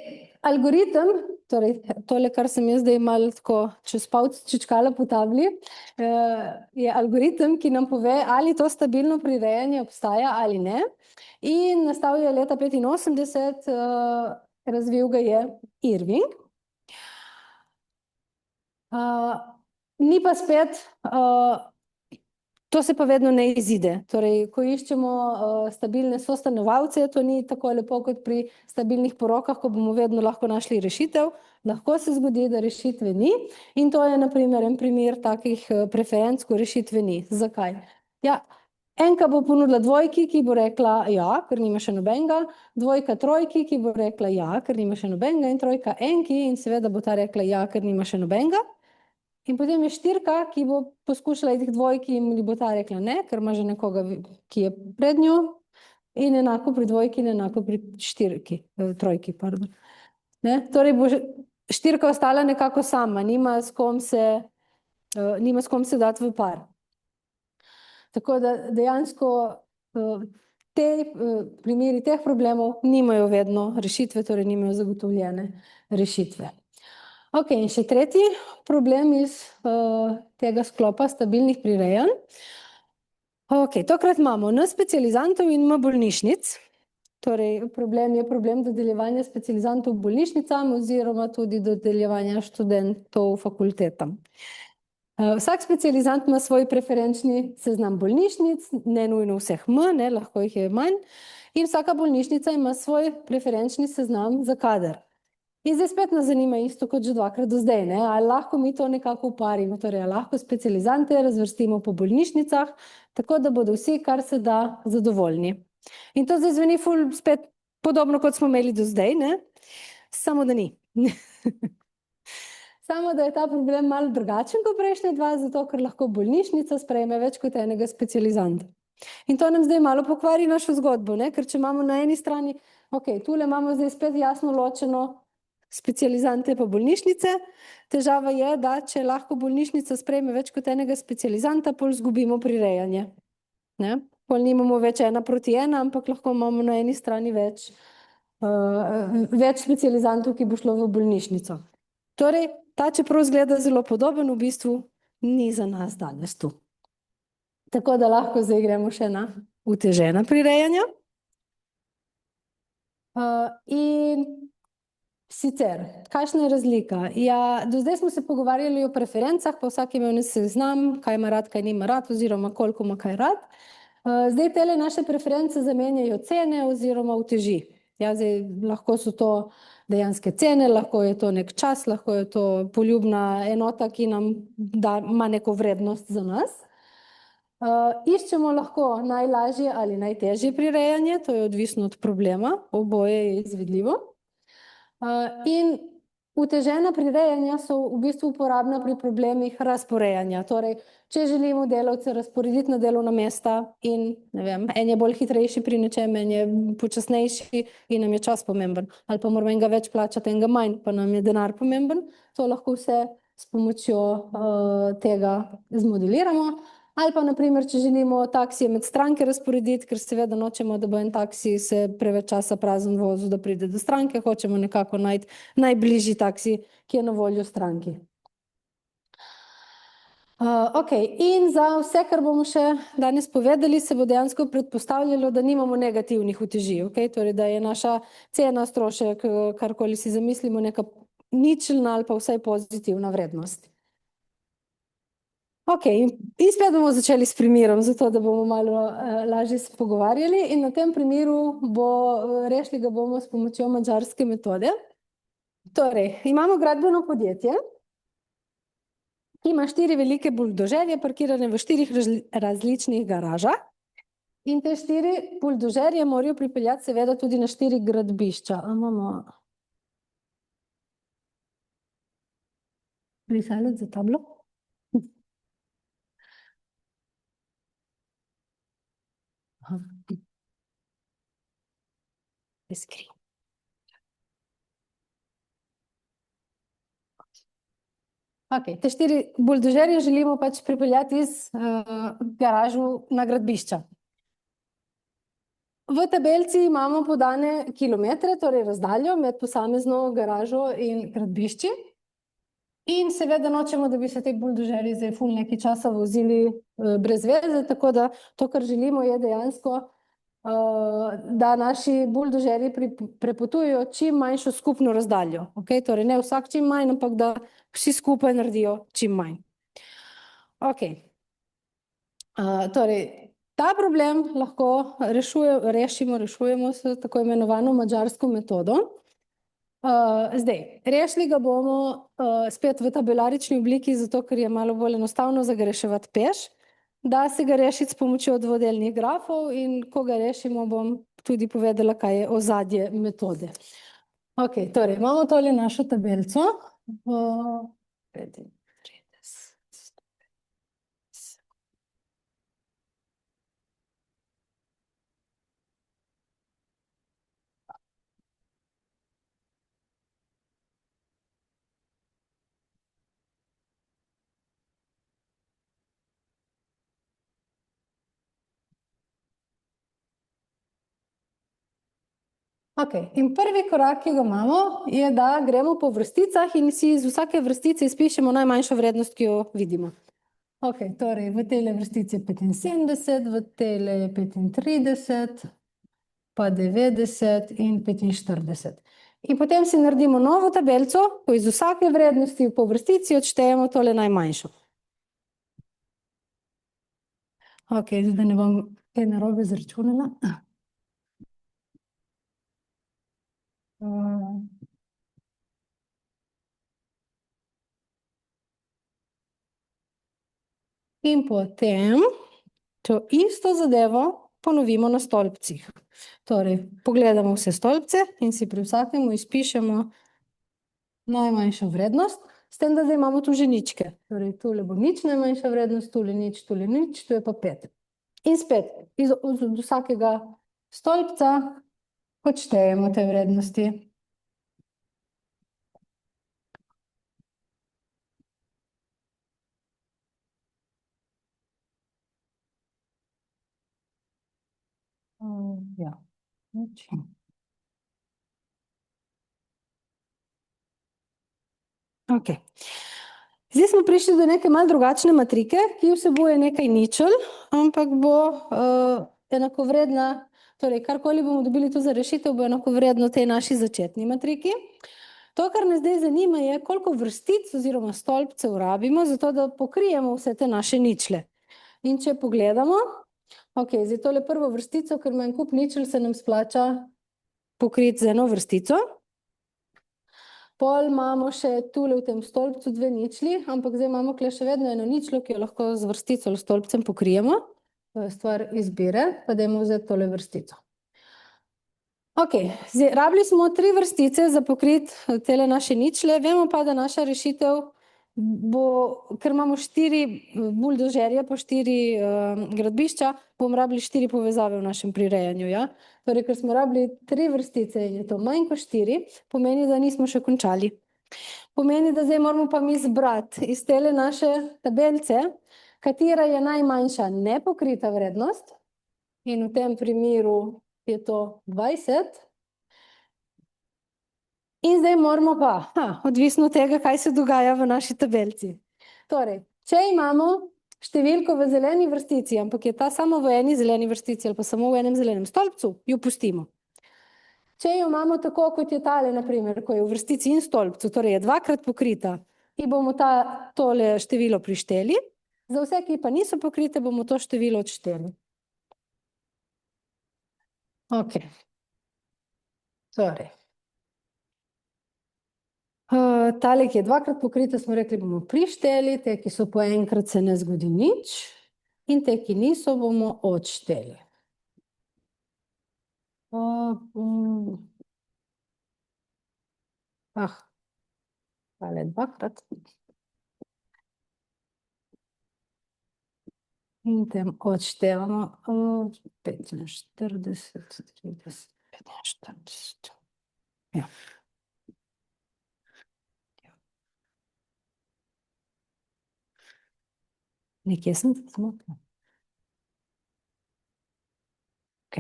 algoritem, torej tole, kar sem jaz zdaj malo tako čez palec čičkala po tabli, je algoritem, ki nam pove, ali to stabilno prirejanje obstaja ali ne. In nastal je leta 85, razvil ga je Irving. Ni pa spet, to se pa vedno ne izide. Torej, ko iščemo stabilne sostanovalce, to ni tako lepo kot pri stabilnih porokah, ko bomo vedno lahko našli rešitev. Lahko se zgodi, da rešitve ni. In to je na primer en primer takih preferenc, ko rešitve ni. Zakaj? Ja, enka bo ponudila 2, ki bo rekla ja, ker nima še nobenega, 2 3, ki bo rekla ja, ker nima še nobenega, in 3 enki, in seveda bo ta rekla ja, ker nima še nobenega. In potem je štirka, ki bo poskušala iti k dvojki in bo ta rekla ne, ker ima že nekoga, ki je pred njo, in enako pri dvojki in enako pri trojki, pardon. Ne? Torej bo štirka ostala nekako sama, nima s kom se dati v par. Tako da dejansko primeri teh problemov nimajo vedno rešitve, torej nimajo zagotovljene rešitve. Ok, in še tretji problem iz tega sklopa stabilnih prirejanj. Ok, tokrat imamo N specializantov in M bolnišnic. Torej, problem je problem dodeljevanja specializantov bolnišnicam oziroma tudi dodeljevanja študentov fakultetam. Vsak specializant ima svoj preferenčni seznam bolnišnic, ne nujno vseh M, ne, lahko jih je manj, in vsaka bolnišnica ima svoj preferenčni seznam za kader. In zdaj spet nas zanima isto kot že dvakrat do zdaj, ne, ali lahko mi to nekako uparimo, torej lahko specializante razvrstimo po bolnišnicah, tako da bodo vsi kar se da zadovoljni. In to zdaj zveni ful spet podobno, kot smo imeli do zdaj, ne, samo da ni. Samo da je ta problem malo drugačen kot prejšnja dva, zato ker lahko bolnišnica sprejme več kot enega specializanta. In to nam zdaj malo pokvari našo zgodbo, ne? Ker če imamo na eni strani, ok, tule imamo zdaj spet jasno ločeno specializante pa bolnišnice, težava je, da če lahko bolnišnica sprejme več kot enega specializanta, pol izgubimo prirejanje. Ne? Pol nimamo več 1:1, ampak lahko imamo na eni strani več specializantov, ki bo šlo v bolnišnico. Torej, ta čeprav izgleda zelo podoben, v bistvu ni za nas danes tu. Tako da lahko zdaj gremo še na utežena prirejanja. In sicer, kakšna je razlika? Ja, do zdaj smo se pogovarjali o preferencah, pa vsak imel seznam, kaj ima rad, kaj nima rad, oziroma koliko ima kaj rad. Zdaj tele naše preference zamenjajo cene oziroma uteži. Ja, zdaj lahko so to dejanske cene, lahko je to nek čas, lahko je to poljubna enota, ki nam ima neko vrednost za nas. Iščemo lahko najlažje ali najtežje prirejanje, to je odvisno od problema, oboje je izvedljivo. In utežena prirejanja so v bistvu uporabna pri problemih razporejanja. Torej, če želimo delavce razporediti na delovna mesta in, ne vem, en je bolj hitrejši pri nečem, en je počasnejši in nam je čas pomemben. Ali pa moramo enega več plačati, enega manj, pa nam je denar pomemben. To lahko vse s pomočjo tega zmodeliramo. Ali pa, na primer, če želimo taksije med stranke razporediti, ker seveda nočemo, da bo en taksi se preveč časa prazen vozil, da pride do stranke, hočemo nekako najti najbližji taksi, ki je na voljo stranki. Ok, in za vse, kar bomo še danes povedali, se bo dejansko predpostavljalo, da nimamo negativnih uteži, ok? Torej, da je naša cena, strošek, karkoli si zamislimo, neka ničelna ali pa vsaj pozitivna vrednost. Ok, in spet bomo začeli s primerom, zato da bomo malo lažje se pogovarjali, in na tem primeru rešili ga bomo s pomočjo madžarske metode. Torej, imamo gradbeno podjetje, ki ima 4 velike buldožerje parkirane v 4 različnih garažah, in te 4 buldožerje morajo pripeljati seveda tudi na 4 gradbišča. Imamo risalec za tablo? Ok, te 4 buldožerje želimo pač pripeljati iz garažu na gradbišča. V tabelci imamo podane kilometre, torej razdaljo med posamezno garažo in gradbišči. In seveda nočemo, da bi se te buldožerji zdaj ful nekaj časa vozili brez veze, tako da to, kar želimo, je dejansko, da naši buldožerji prepotujejo čim manjšo skupno razdaljo. Okay? Torej, ne vsak čim manj, ampak da vsi skupaj naredijo čim manj. Ok. Torej, ta problem lahko rešujemo s tako imenovano madžarsko metodo. Zdaj, rešili ga bomo spet v tabelarični obliki, zato ker je malo bolj enostavno za ga reševati peš, da se ga rešiti s pomočjo dvodelnih grafov, in ko ga rešimo, bom tudi povedala, kaj je ozadje metode. Ok, torej, imamo tole našo tabelco. Okay. In prvi korak, ki ga imamo, je, da gremo po vrsticah in si iz vsake vrstice izpišemo najmanjšo vrednost, ki jo vidimo. Okay, torej, v tejle vrstici je 75, v tejle je 35, pa 90 in 45. In potem si naredimo novo tabelico, ko iz vsake vrednosti po vrstici odštejemo tole najmanjšo. Ok, zdaj da ne bom kaj narobe zračunala. In potem to isto zadevo ponovimo na stolpcih. Torej, pogledamo vse stolpce in si pri vsakemu izpišemo najmanjšo vrednost, s tem, da zdaj imamo tu že ničke. Torej, tule bo nič najmanjša vrednost, tule nič, tu je pa 5. In spet, od vsakega stolpca odštejemo te vrednosti. Ja, nič. Ok. Zdaj smo prišli do neke malo drugačne matrike, ki vsebuje nekaj ničel, ampak bo enakovredna, torej karkoli bomo dobili tu za rešitev, bo enakovredno tej naši začetni matriki. To, kar nas zdaj zanima, je, koliko vrstic oziroma stolpcev rabimo, zato da pokrijemo vse te naše ničle. In če pogledamo, ok, zdaj tole prvo vrstico, ker ima en kup ničel, se nam splača pokriti z eno vrstico. Pol imamo še tule v tem stolpcu dve ničli, ampak zdaj imamo kle še vedno eno ničlo, ki jo lahko z vrstico ali stolpcem pokrijemo. To je stvar izbire, pa dajmo vzeti tole vrstico. Ok, zdaj rabili smo 3 vrstice za pokriti tele naše ničle, vemo pa, da naša rešitev bo, ker imamo 4 buldožerje po 4 gradbišča, bomo rabili 4 povezave v našem prirejanju, ja? Torej, ker smo rabili 3 vrstice in je to manj kot 4, pomeni, da nismo še končali. Pomeni, da zdaj moramo pa mi zbrati iz tele naše tabelice, katera je najmanjša nepokrita vrednost in v tem primeru je to 20. In zdaj moramo pa, odvisno od tega, kaj se dogaja v naši tabelici. Torej, če imamo številko v zeleni vrstici, ampak je ta samo v eni zeleni vrstici ali pa samo v enem zelenem stolpcu, jo pustimo. Če jo imamo tako, kot je tale, na primer, ko je v vrstici in stolpcu, torej je dvakrat pokrita, in bomo tole število prišteli, za vse, ki pa niso pokrite, bomo to število odšteli. Ok. Torej. Tale, ki je dvakrat pokrita, smo rekli, bomo prišteli, te, ki so po enkrat, se ne zgodi nič, in te, ki niso, bomo odšteli. Tale dvakrat. In tem odštevamo 45, 30, 45. Ja. Nekje sem se zmotila. Ok,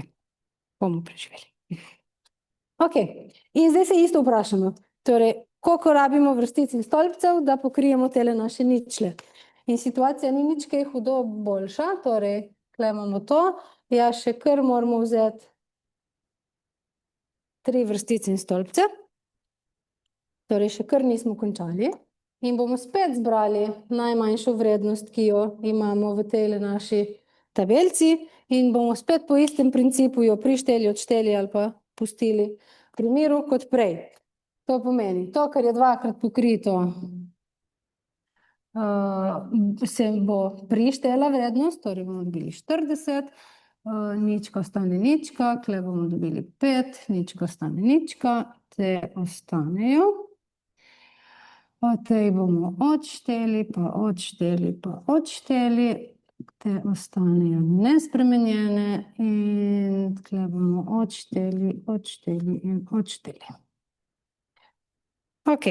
bomo preživeli. Ok, in zdaj se isto vprašamo. Torej, koliko rabimo vrstic in stolpcev, da pokrijemo tele naše ničle. In situacija ni nič kaj hudo boljša, torej, tukaj imamo to, ja, še kar moramo vzeti 3 vrstice in stolpce. Torej, še kar nismo končali. In bomo spet zbrali najmanjšo vrednost, ki jo imamo v tejle naši tabelici, in bomo spet po istem principu jo prišteli, odšteli ali pa pustili v primeru kot prej. To pomeni, to, kar je dvakrat pokrito, se bo prištela vrednost, torej bomo dobili 40, nička ostane nička, tukaj bomo dobili 5, nička ostane nička, te ostanejo. O tej bomo odšteli, pa odšteli, pa odšteli, te ostanejo nespremenjene in tukaj bomo odšteli, odšteli in odšteli. Ok.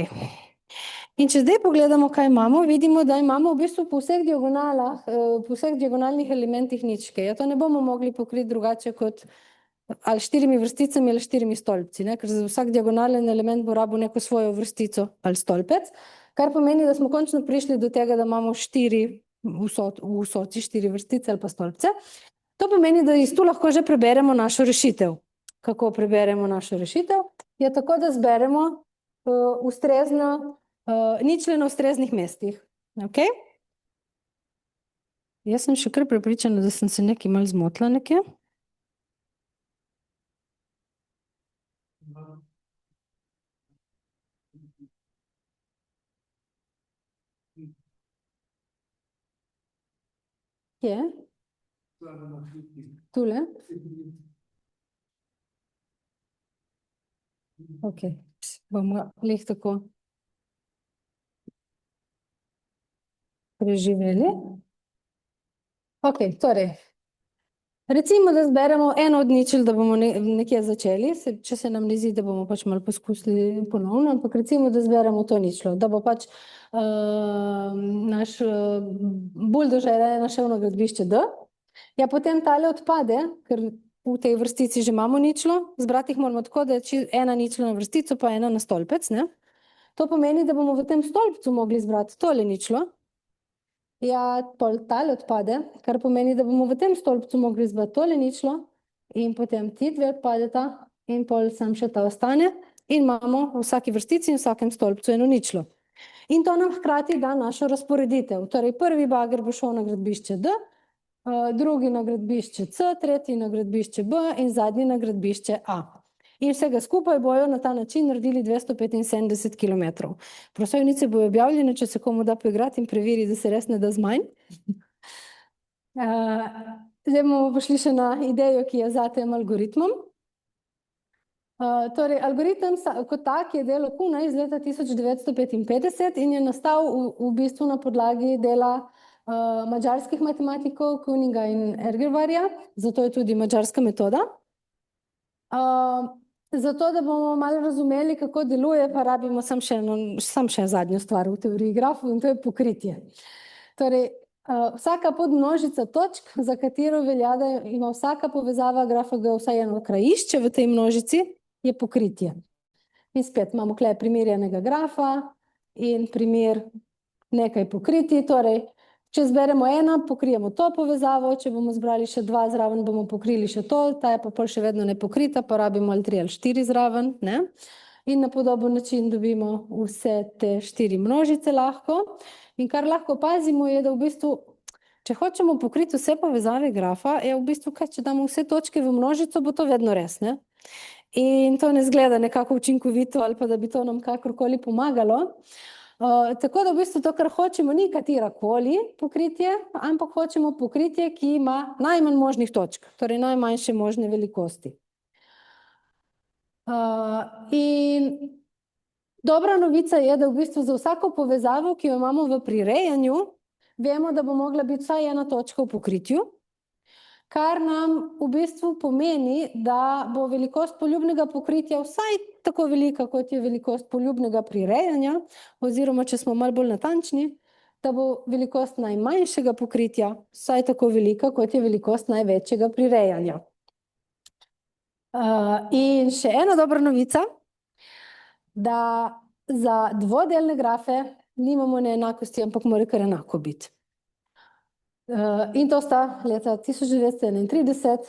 In če zdaj pogledamo, kaj imamo, vidimo, da imamo v bistvu po vseh diagonalah, po vseh diagonalnih elementih ničke. Ja, to ne bomo mogli pokriti drugače kot ali 4 vrsticami ali 4 stolpci, ne? Ker za vsak diagonalen element bo rabil neko svojo vrstico ali stolpec, kar pomeni, da smo končno prišli do tega, da imamo 4 v vsoti 4 vrstice ali pa stolpce. To pomeni, da iz tu lahko že preberemo našo rešitev. Kako preberemo našo rešitev? Je tako, da zberemo ustrezno ničle na ustreznih mestih. Okay? Jaz sem še kar prepričana, da sem se nekaj malo zmotila nekje. Kje? Tule? Ok, bomo lih tako preživeli. Ok, torej, recimo, da zberemo eno od ničel, da bomo nekje začeli, če se nam ne zdi, da bomo pač malo poskusili ponovno, ampak recimo, da zberemo to ničlo, da bo pač naš buldožer našel na gradbišče D. Ja, potem tale odpade, ker v tej vrstici že imamo ničlo, zbrati jih moramo tako, da je ena ničla na vrstico, pa ena na stolpec, ne? To pomeni, da bomo v tem stolpcu mogli zbrati tole ničlo. Ja, pol tale odpade, kar pomeni, da bomo v tem stolpcu mogli zbrati tole ničlo in potem ti dve odpadeta in pol sam še ta ostane in imamo v vsaki vrstici in v vsakem stolpcu eno ničlo. In to nam hkrati da našo razporeditev. Torej, prvi bager bo šel na gradbišče D, drugi na gradbišče C, tretji na gradbišče B in zadnji na gradbišče A. In vsega skupaj bojo na ta način naredili 275 kilometrov. Prosojnice bojo objavljene, če se komu da poigrati in preveri, da se res ne da zmanj. Zdaj bomo pošli še na idejo, ki je za tem algoritmom. Torej, algoritem kot tak je delo Kuna iz leta 1955 in je nastal v bistvu na podlagi dela madžarskih matematikov Kuninga in Ergelvarja, zato je tudi madžarska metoda. Zato, da bomo malo razumeli, kako deluje, pa rabimo sam še zadnjo stvar v teoriji grafov in to je pokritje. Torej, vsaka podmnožica točk, za katero velja, da ima vsaka povezava grafa G vsaj eno krajišče v tej množici, je pokritje. In spet imamo tukaj primerjanega grafa in primer nekaj pokritij, torej če zberemo ena, pokrijemo to povezavo, če bomo zbrali še dva zraven, bomo pokrili še to, ta je pa pol še vedno nepokrita, pa rabimo ali 3 ali 4 zraven, ne? In na podoben način dobimo vse te 4 množice lahko. In kar lahko pazimo je, da v bistvu, če hočemo pokriti vse povezave grafa, je v bistvu, kaj, če damo vse točke v množico, bo to vedno res, ne? In to ne zgleda nekako učinkovito ali pa da bi to nam kakorkoli pomagalo. Tako da v bistvu to, kar hočemo, ni katerakoli pokritje, ampak hočemo pokritje, ki ima najmanj možnih točk, torej najmanjše možne velikosti. In dobra novica je, da v bistvu za vsako povezavo, ki jo imamo v prirejanju, vemo, da bo mogla biti vsaj ena točka v pokritju, kar nam v bistvu pomeni, da bo velikost poljubnega pokritja vsaj tako velika, kot je velikost poljubnega prirejanja, oziroma, če smo malo bolj natančni, da bo velikost najmanjšega pokritja vsaj tako velika, kot je velikost največjega prirejanja. In še ena dobra novica, da za dvodelne grafe nimamo neenakosti, ampak mora kar enako biti. In to sta leta 1931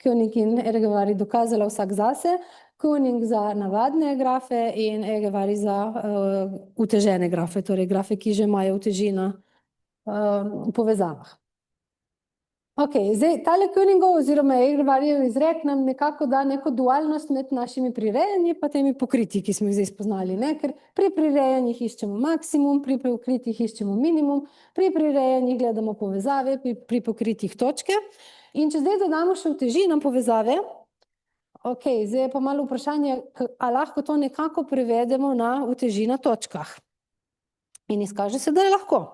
Kuning in Ergelvari dokazala vsak zase, Kuning za navadne grafe in Ergelvari za utežene grafe, torej grafe, ki že imajo uteži na povezavah. Ok, zdaj tale Kuningov oziroma Ergelvarjev izrek nam nekako da neko dualnost med našimi prirejanji pa temi pokritji, ki smo jih zdaj spoznali, ne? Ker pri prirejanjih iščemo maksimum, pri pokritjih iščemo minimum, pri prirejanjih gledamo povezave, pri pokritjih točke. In če zdaj dodamo še uteži na povezave, ok, zdaj je pa malo vprašanje, a lahko to nekako prevedemo na uteži na točkah. In izkaže se, da je lahko.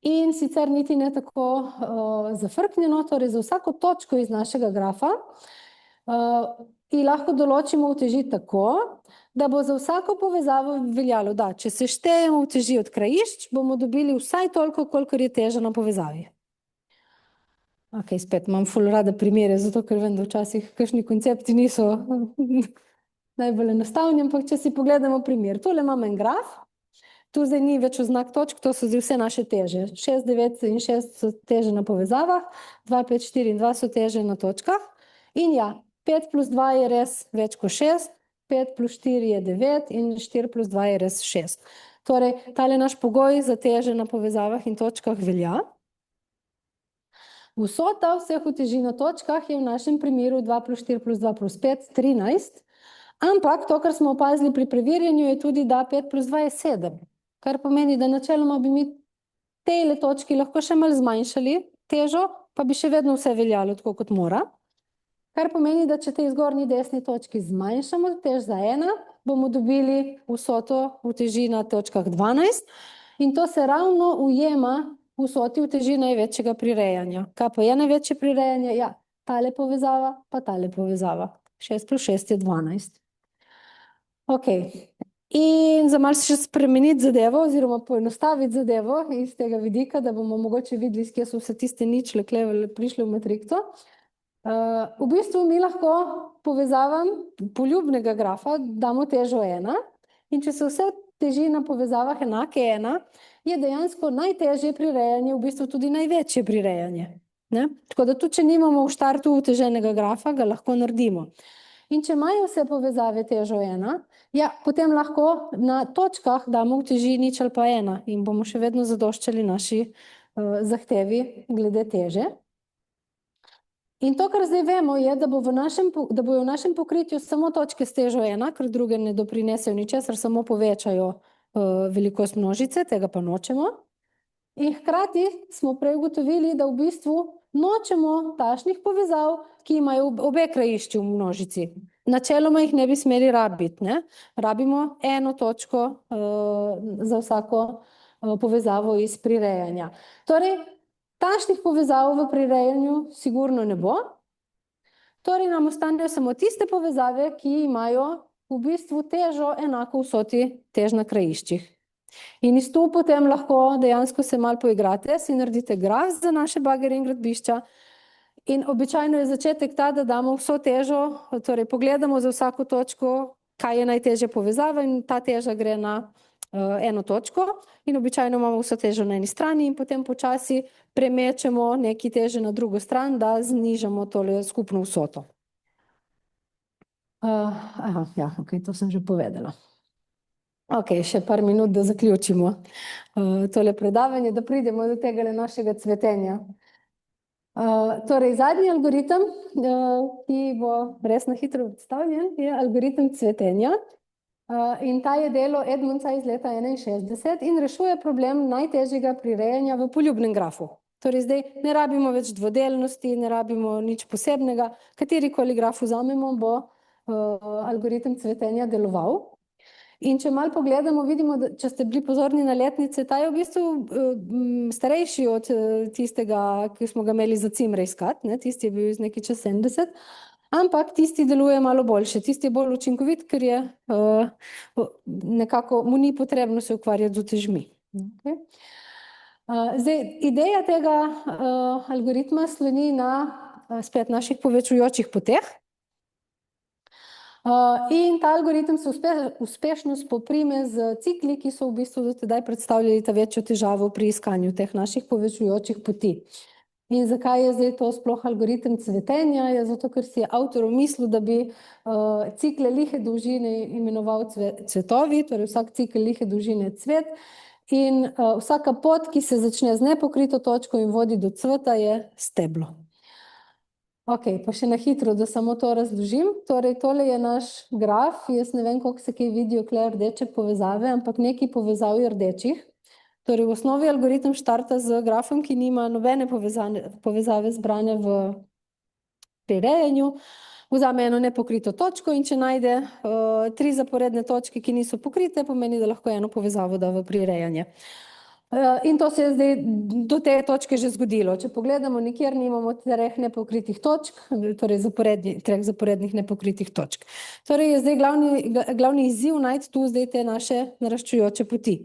In sicer niti ne tako zafrknjeno, torej za vsako točko iz našega grafa in lahko določimo uteži tako, da bo za vsako povezavo veljalo, da če seštejemo uteži od krajišč, bomo dobili vsaj toliko, kolikor je teža na povezavi. Ok, spet imam ful rada primere, zato ker vem, da včasih kakšni koncepti niso najbolj enostavni, ampak če si pogledamo primer. Tule imam en graf, tu zdaj ni več oznak točk, to so zdaj vse naše teže. 6, 9 in 6 so teže na povezavah, 2, 5, 4 in 2 so teže na točkah. In ja, 5 plus 2 je res več kot 6, 5 plus 4 je 9 in 4 plus 2 je res 6. Torej, tale naš pogoj za teže na povezavah in točkah velja. Vsota vseh uteži na točkah je v našem primeru 2 plus 4 plus 2 plus 5, 13. Ampak to, kar smo opazili pri preverjanju, je tudi, da 5 plus 2 je 7. Kar pomeni, da načeloma bi mi tele točki lahko še malo zmanjšali težo, pa bi še vedno vse veljalo tako, kot mora. Kar pomeni, da če tej zgornji desni točki zmanjšamo tež za 1, bomo dobili vsoto uteži na točkah 12. In to se ravno ujema vsoti uteži največjega prirejanja. Kaj pa je največje prirejanje? Ja, tale povezava, pa tale povezava. 6 plus 6 je 12. Ok, in za malo še spremeniti zadevo oziroma poenostaviti zadevo iz tega vidika, da bomo mogoče videli, kje so vse tiste ničle prišle v matrikto. V bistvu mi lahko povezavam poljubnega grafa damo težo 1 in če so vse teži na povezavah enake 1, je dejansko najtežje prirejanje v bistvu tudi največje prirejanje. Ne? Tako da tudi, če nimamo v štartu uteženega grafa, ga lahko naredimo. In če imajo vse povezave težo 1, ja, potem lahko na točkah damo uteži nič ali pa 1 in bomo še vedno zadoščali naši zahtevi glede teže. In to, kar zdaj vemo, je, da bojo v našem pokritju samo točke s težo 1, ker druge ne doprinesejo ničesar, samo povečajo velikost množice, tega pa nočemo. In hkrati smo prej ugotovili, da v bistvu nočemo tašnih povezav, ki imajo obe krajišči v množici. Načeloma jih ne bi smeli rabiti, ne? Rabimo eno točko za vsako povezavo iz prirejanja. Torej, tašnih povezav v prirejanju sigurno ne bo. Torej, nam ostanejo samo tiste povezave, ki imajo v bistvu težo enako vsoti tež na krajiščih. In iz tu potem lahko dejansko se malo poigrate, si naredite graf za naše bagere in gradbišča. In običajno je začetek ta, da damo vso težo, torej pogledamo za vsako točko, kaj je najtežja povezava in ta teža gre na eno točko in običajno imamo vso težo na eni strani in potem počasi premečemo neki teže na drugo stran, da znižamo tole skupno vsoto. Ja, ok, to sem že povedala. Ok, še par minut, da zaključimo tole predavanje, da pridemo do tega našega cvetenja. Torej, zadnji algoritem, ki bo res na hitro predstavljen, je algoritem cvetenja. In ta je delo Edmundsa iz leta 61 in rešuje problem najtežjega prirejanja v poljubnem grafu. Torej, zdaj ne rabimo več dvodelnosti, ne rabimo nič posebnega. Katerikoli graf vzamemo, bo algoritem cvetenja deloval. In če malo pogledamo, vidimo, da če ste bili pozorni na letnice, ta je v bistvu starejši od tistega, ki smo ga imeli za cimre iskati, ne? Tisti je bil iz nekaj čez 70, ampak tisti deluje malo boljše, tisti je bolj učinkovit, ker je nekako, mu ni potrebno se ukvarjati z utežmi. Okay. Zdaj, ideja tega algoritma sloni na spet naših povečujočih poteh. In ta algoritem se uspešno spoprime z cikli, ki so v bistvu do tedaj predstavljali ta večjo težavo pri iskanju teh naših povečujočih poti. In zakaj je zdaj to sploh algoritem cvetenja? Je zato, ker si je avtor mislil, da bi cikle lihe dolžine imenoval cvetovi, torej vsak cikel lihe dolžine je cvet. In vsaka pot, ki se začne z nepokrito točko in vodi do cveta, je steblo. Ok, pa še na hitro, da samo to razložim. Torej, tole je naš graf. Jaz ne vem, koliko se kaj vidijo kle rdeče povezave, ampak nekaj povezav je rdečih. Torej, v osnovi algoritem štarta z grafom, ki nima nobene povezave zbrane v prirejanju. Vzame eno nepokrito točko in če najde 3 zaporedne točke, ki niso pokrite, pomeni, da lahko eno povezavo da v prirejanje. In to se je zdaj do te točke že zgodilo. Če pogledamo, nikjer nimamo 3 nepokritih točk, torej 3 zaporednih nepokritih točk. Torej je zdaj glavni izziv najti tu zdaj te naše naraščujoče poti.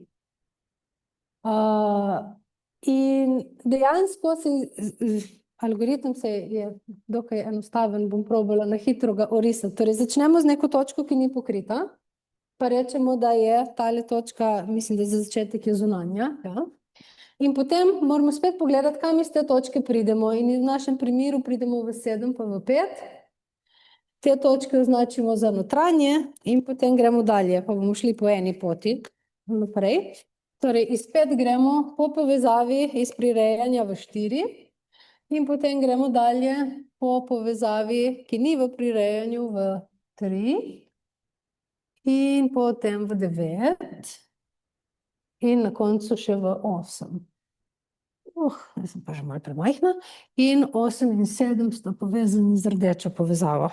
In dejansko algoritem je dokaj enostaven, bom probala na hitro ga orisati. Torej, začnemo z neko točko, ki ni pokrita, pa rečemo, da je tale točka, mislim, da za začetek je zunanja, ja. In potem moramo spet pogledati, kam iz te točke pridemo. In v našem primeru pridemo v 7 pa v 5. Te točke označimo za notranje in potem gremo dalje, pa bomo šli po eni poti naprej. Torej, iz 5 gremo po povezavi iz prirejanja v 4 in potem gremo dalje po povezavi, ki ni v prirejanju, v 3 in potem v 9 in na koncu še v 8. Jaz sem pa že malo premajhna. In 8 in 7 sta povezani z rdečo povezavo.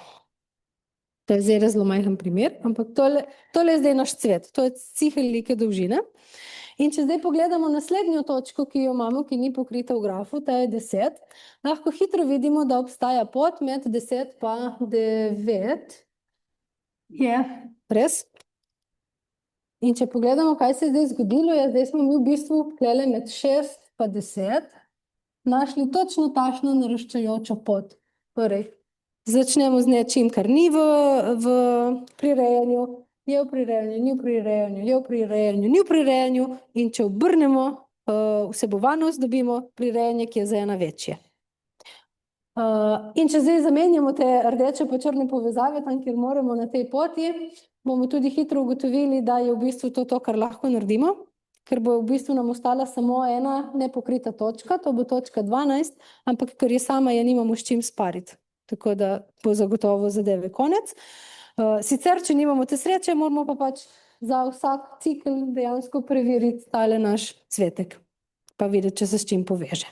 To je zdaj zelo majhen primer, ampak tole je zdaj naš cvet. To je cikel like dolžine. In če zdaj pogledamo naslednjo točko, ki jo imamo, ki ni pokrita v grafu, ta je 10, lahko hitro vidimo, da obstaja pot med 10 pa 9. Je res? In če pogledamo, kaj se je zdaj zgodilo, zdaj smo mi v bistvu tukaj med 6 pa 10 našli točno takšno naraščajočo pot. Torej, začnemo z nečim, kar ni v prirejanju, je v prirejanju, ni v prirejanju, je v prirejanju, ni v prirejanju in če obrnemo vsebovanost, dobimo prirejanje, ki je za ena večje. In če zdaj zamenjamo te rdeče pa črne povezave tam, kjer moramo na tej poti, bomo tudi hitro ugotovili, da je v bistvu to, kar lahko naredimo, ker bo v bistvu nam ostala samo ena nepokrita točka, to bo točka 12, ampak ker je sama, je nimamo s čim spariti. Tako da bo zagotovo zadeve konec. Sicer, če nimamo te sreče, moramo pa pač za vsak cikel dejansko preveriti tale naš cvetek, pa videti, če se s čim poveže.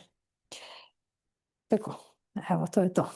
Tako, evo, to je to.